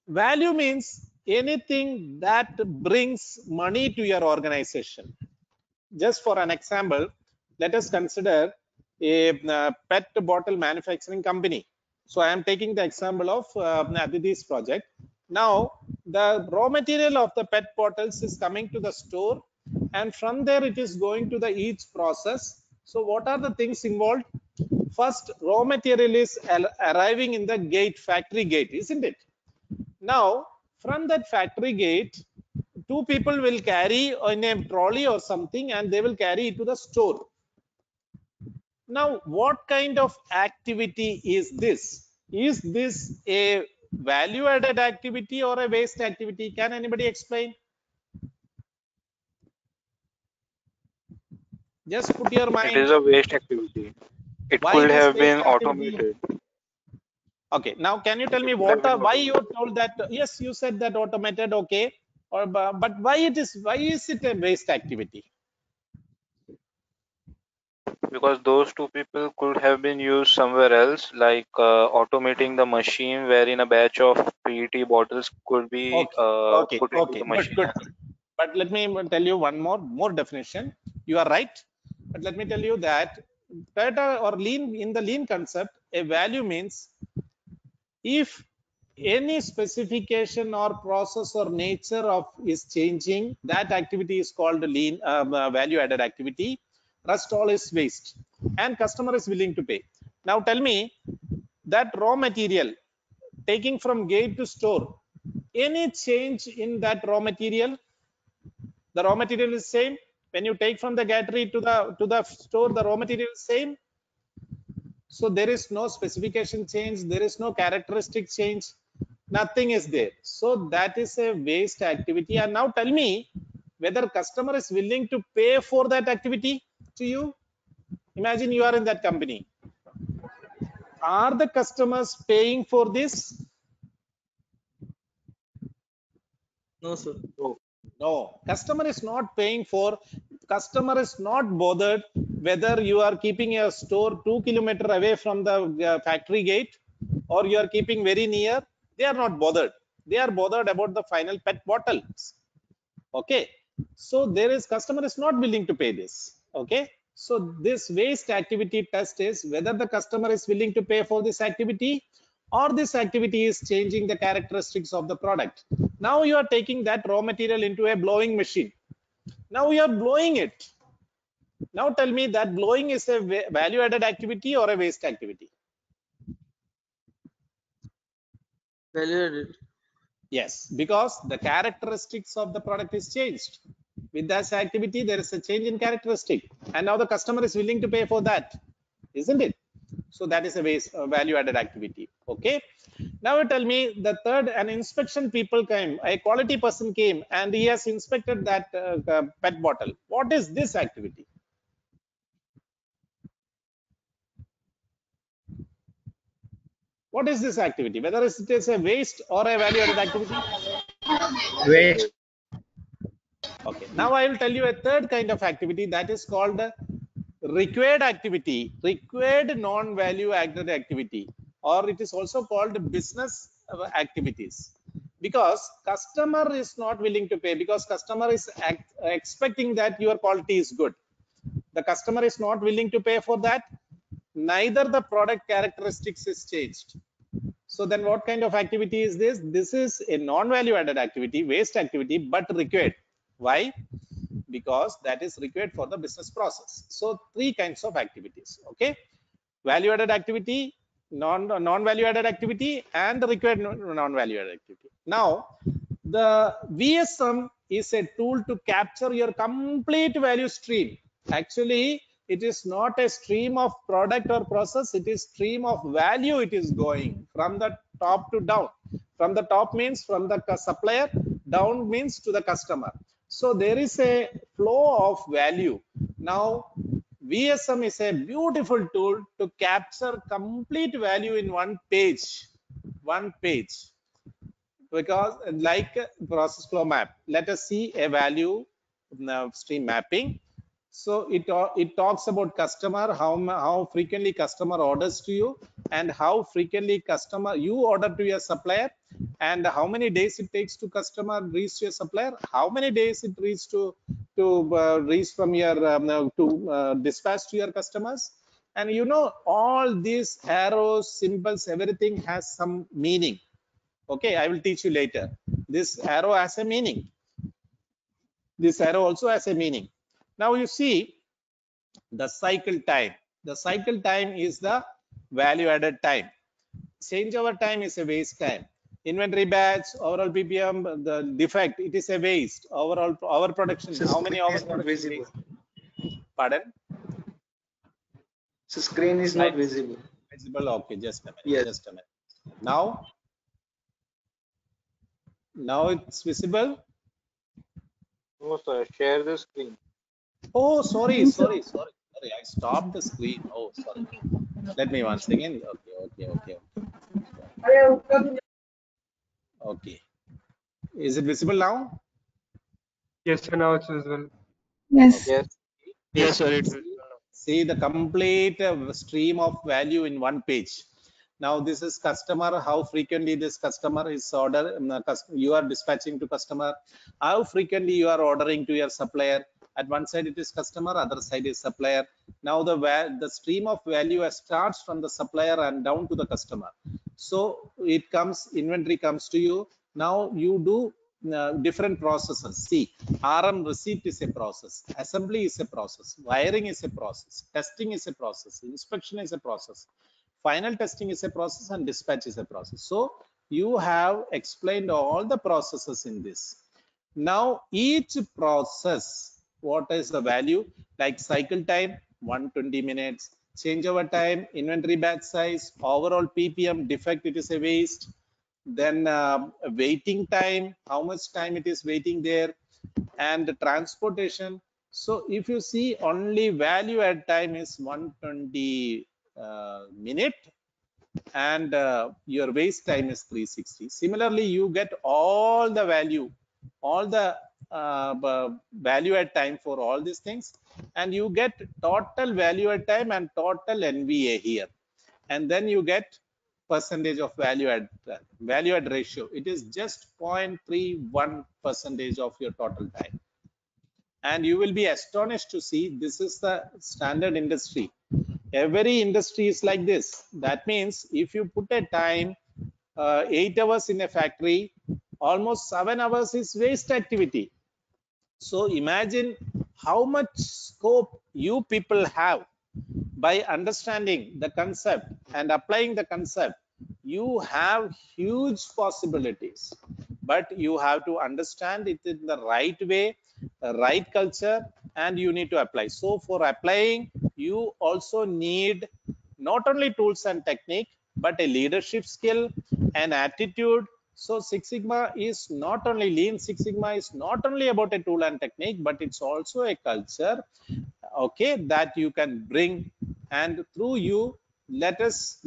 Value means anything that brings money to your organization. Just for an example, let us consider a pet bottle manufacturing company. So I am taking the example of Aditi's project. Now the raw material of the pet bottles is coming to the store, and from there it is going to the each process. So what are the things involved? First, raw material is arriving in the gate, factory gate, isn't it? Now from that factory gate, two people will carry in a trolley or something, and they will carry it to the store. Now what kind of activity is this? Is this a value added activity or a waste activity? Can anybody explain? Just put your mind. It is a waste activity. It Why could it is have waste been activity? automated. Okay, now can you tell me It could what have been why you automated. told that? Yes, you said that automated, okay, or but why is it a waste activity? Because those two people could have been used somewhere else, like automating the machine wherein a batch of PET bottles could be Okay, put into the good, machine. good. But let me tell you one more definition. You are right, but let me tell you that beta or lean, in the lean concept, a value means if any specification or process or nature of is changing, that activity is called lean value added activity. Rest all is waste, and customer is willing to pay. Now tell me that raw material taking from gate to store, any change in that raw material? The raw material is same. When you take from the gantry to the store, the raw material is same. So there is no specification change, there is no characteristic change, nothing is there. So that is a waste activity. And now tell me whether customer is willing to pay for that activity to you. Imagine you are in that company. Are the customers paying for this? No, sir. No, customer is not paying for. Customer is not bothered whether you are keeping a store 2 kilometers away from the factory gate or you are keeping very near. They are not bothered. They are bothered about the final pet bottles. Okay, so there is customer is not willing to pay this. Okay, so this waste activity test is whether the customer is willing to pay for this activity or this activity is changing the characteristics of the product. Now you are taking that raw material into a blowing machine. Now you are blowing it. Now tell me that blowing is a value added activity or a waste activity? Value added. Yes, because the characteristics of the product is changed. With this activity, there is a change in characteristic, and now the customer is willing to pay for that, isn't it? So that is a value added activity. Okay. Now you tell me the third, an inspection people came, a quality person came, and he has inspected that pet bottle. What is this activity? What is this activity? Whether it is a waste or a value added activity? Waste. Okay. Now I will tell you a third kind of activity that is called required activity, required non-value added activity, or it is also called business activities. Because customer is not willing to pay, because customer is expecting that your quality is good. The customer is not willing to pay for that. Neither the product characteristics is changed. So then what kind of activity is this? This is a non-value added activity, waste activity, but required. Why? Because that is required for the business process. So three kinds of activities. Okay, value added activity, non-value added activity, and the required non-value added activity. Now the VSM is a tool to capture your complete value stream. Actually, it is not a stream of product or process, it is stream of value. It is going from the top to down. From the top means from the supplier, down means to the customer. So there is a flow of value. Now VSM is a beautiful tool to capture complete value in one page. Because like process flow map, let us see a value stream mapping. So it talks about customer, how frequently customer orders to you, and how frequently customer you order to your supplier, and how many days it takes to customer reach to your supplier, how many days it reach to reach from your dispatch to your customers. And you know, all these arrows, symbols, everything has some meaning. Okay, I will teach you later. This arrow has a meaning. This arrow also has a meaning. Now you see the cycle time. The cycle time is the value added time. Changeover time is a waste time. Inventory batch, overall PPM, the defect, it is a waste. Overall, our production, So how many screen hours is not production visible. waste? Pardon? So screen is not visible. Visible, okay, just a minute, Yes. just a minute. Now it's visible. No, sir. Share the screen. Oh, sorry. I stopped the screen. Oh, sorry. Let me once again. Okay. Is it visible now? Yes, sir, now it's visible. Yes. Yes. Yes, sir. It will. See the complete stream of value in one page. Now this is customer, how frequently this customer is order, you are dispatching to customer, how frequently you are ordering to your supplier. At one side it is customer, other side is supplier. Now the stream of value starts from the supplier and down to the customer. So it comes, inventory comes to you. Now you do different processes. See, RM receipt is a process, assembly is a process, wiring is a process, testing is a process, inspection is a process, final testing is a process, and dispatch is a process. So you have explained all the processes in this. Now each process, what is the value? Like cycle time 120 minutes, changeover time, inventory batch size, overall PPM, defect, it is a waste. Then waiting time, how much time it is waiting there, and the transportation. So if you see, only value add time is 120 minute, and your waste time is 360. Similarly, you get all the value, all the value add time for all these things, and you get total value add time and total NVA here, and then you get percentage of value add ratio. It is just 0.31 percentage of your total time. And you will be astonished to see this is the standard industry. Every industry is like this. That means if you put a time 8 hours in a factory, almost 7 hours is waste activity. So imagine how much scope you people have. By understanding the concept and applying the concept, you have huge possibilities, but you have to understand it in the right way, the right culture, and you need to apply. So for applying, you also need not only tools and technique, but a leadership skill, an attitude. So Six Sigma is not only Lean Six Sigma is not only about a tool and technique, but it's also a culture, okay, that you can bring. And through you, let us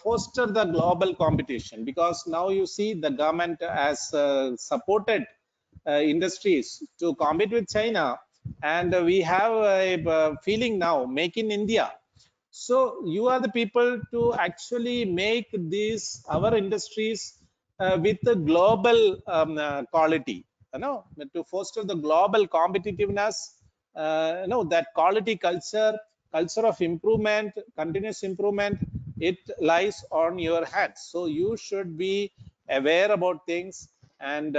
foster the global competition, because now you see the government has supported industries to compete with China, and we have a feeling now, make in India. So you are the people to actually make these our industries with the global quality, to foster the global competitiveness, that quality culture of improvement, continuous improvement, it lies on your hands. So you should be aware about things, and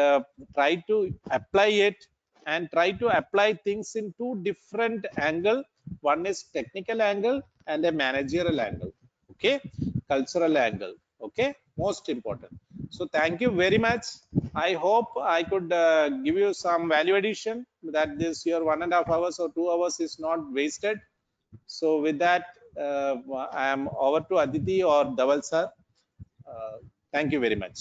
try to apply it, and try to apply things in two different angle. One is technical angle and a managerial angle, okay, cultural angle, okay, most important. So thank you very much. I hope I could give you some value addition, that this your 1.5 hours or 2 hours is not wasted. So with that, I am over to Aditi or Dhaval sir. Thank you very much.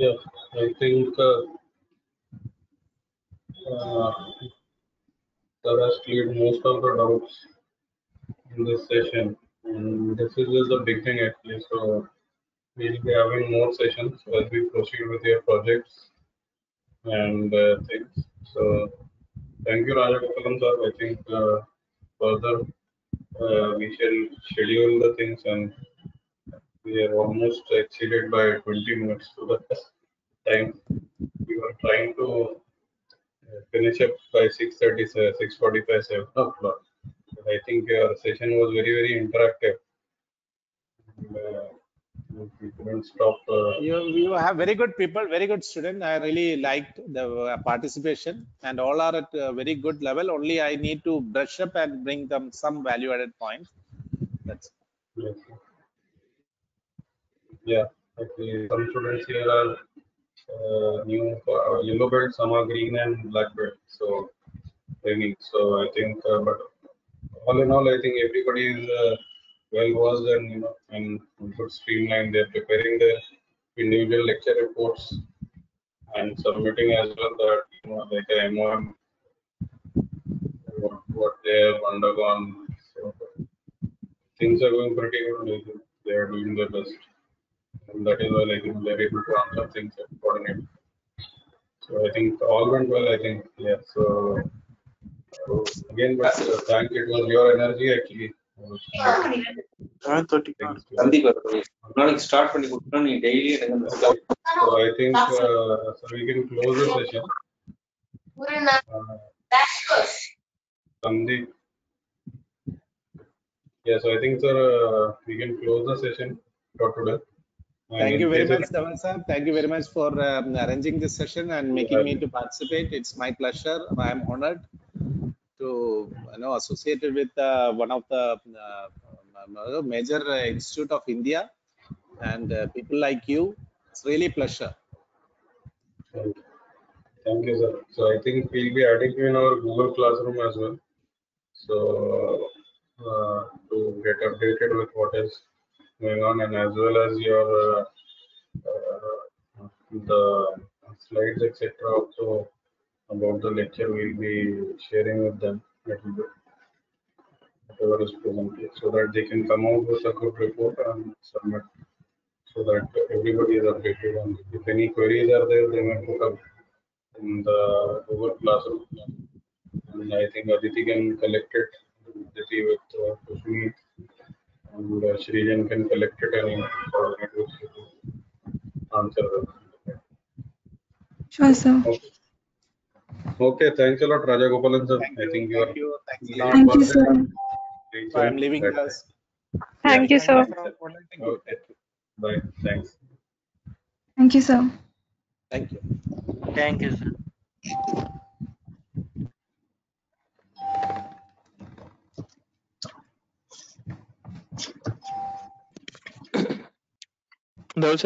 Yeah, I think Sir has cleared most of the doubts in this session, and this is just the beginning actually. So we'll be having more sessions as we proceed with your projects and things. So thank you, Rajagopalan sir. I think further we shall schedule the things, and we are almost exceeded by 20 minutes to the time. We were trying to finish up by 6:30, 6:45, 7 o'clock. But I think your session was very, very interactive. We couldn't stop. You have very good people, very good student. I really liked the participation, and all are at a very good level. Only I need to brush up and bring them some value-added points. That's Yes. Yeah, actually, some students here are new yellow belt, some are green and black belt. So training. So I think, but all in all, I think everybody is well versed and and good streamlined. They're preparing their individual lecture reports and submitting as well that like a MOM what they have undergone. So things are going pretty good. I think they are doing their best, and that is why like they're able to answer things and coordinate. So I think all went well. I think yeah. So again, but thank it was your energy actually. 7:30. நாளைக்கு start பண்ணி கொடுத்தா நீ daily எனக்கு So I think so we can close the session. Sandeep. Yeah, so I think sir we can close the session for today. Thank you very much, Dhawan sir. Thank you very much for arranging this session and making me to participate. It's my pleasure. I am honored to associated with one of the major institute of India, and people like you. It's really a pleasure. Thank you, sir. So I think we'll be adding you in our Google Classroom as well. So to get updated with what is going on, and as well as your the slides, etc. Also about the lecture, we'll be sharing with them little bit whatever is presented, so that they can come out with a good report and submit, so that everybody is updated. And if any queries are there, they may put up in the Google Classroom. And I think Aditi can collect it. Aditi with Kushmi and Shrijan can collect it and coordinate with you to answer them. Sure, sir. Okay. Okay, thanks a lot, Rajagopalan sir. I think you are. Thank you, sir. I'm leaving class. Thank you, sir. Okay. Bye. Thanks. Thank you, sir. Thank you. Thank you, sir. Those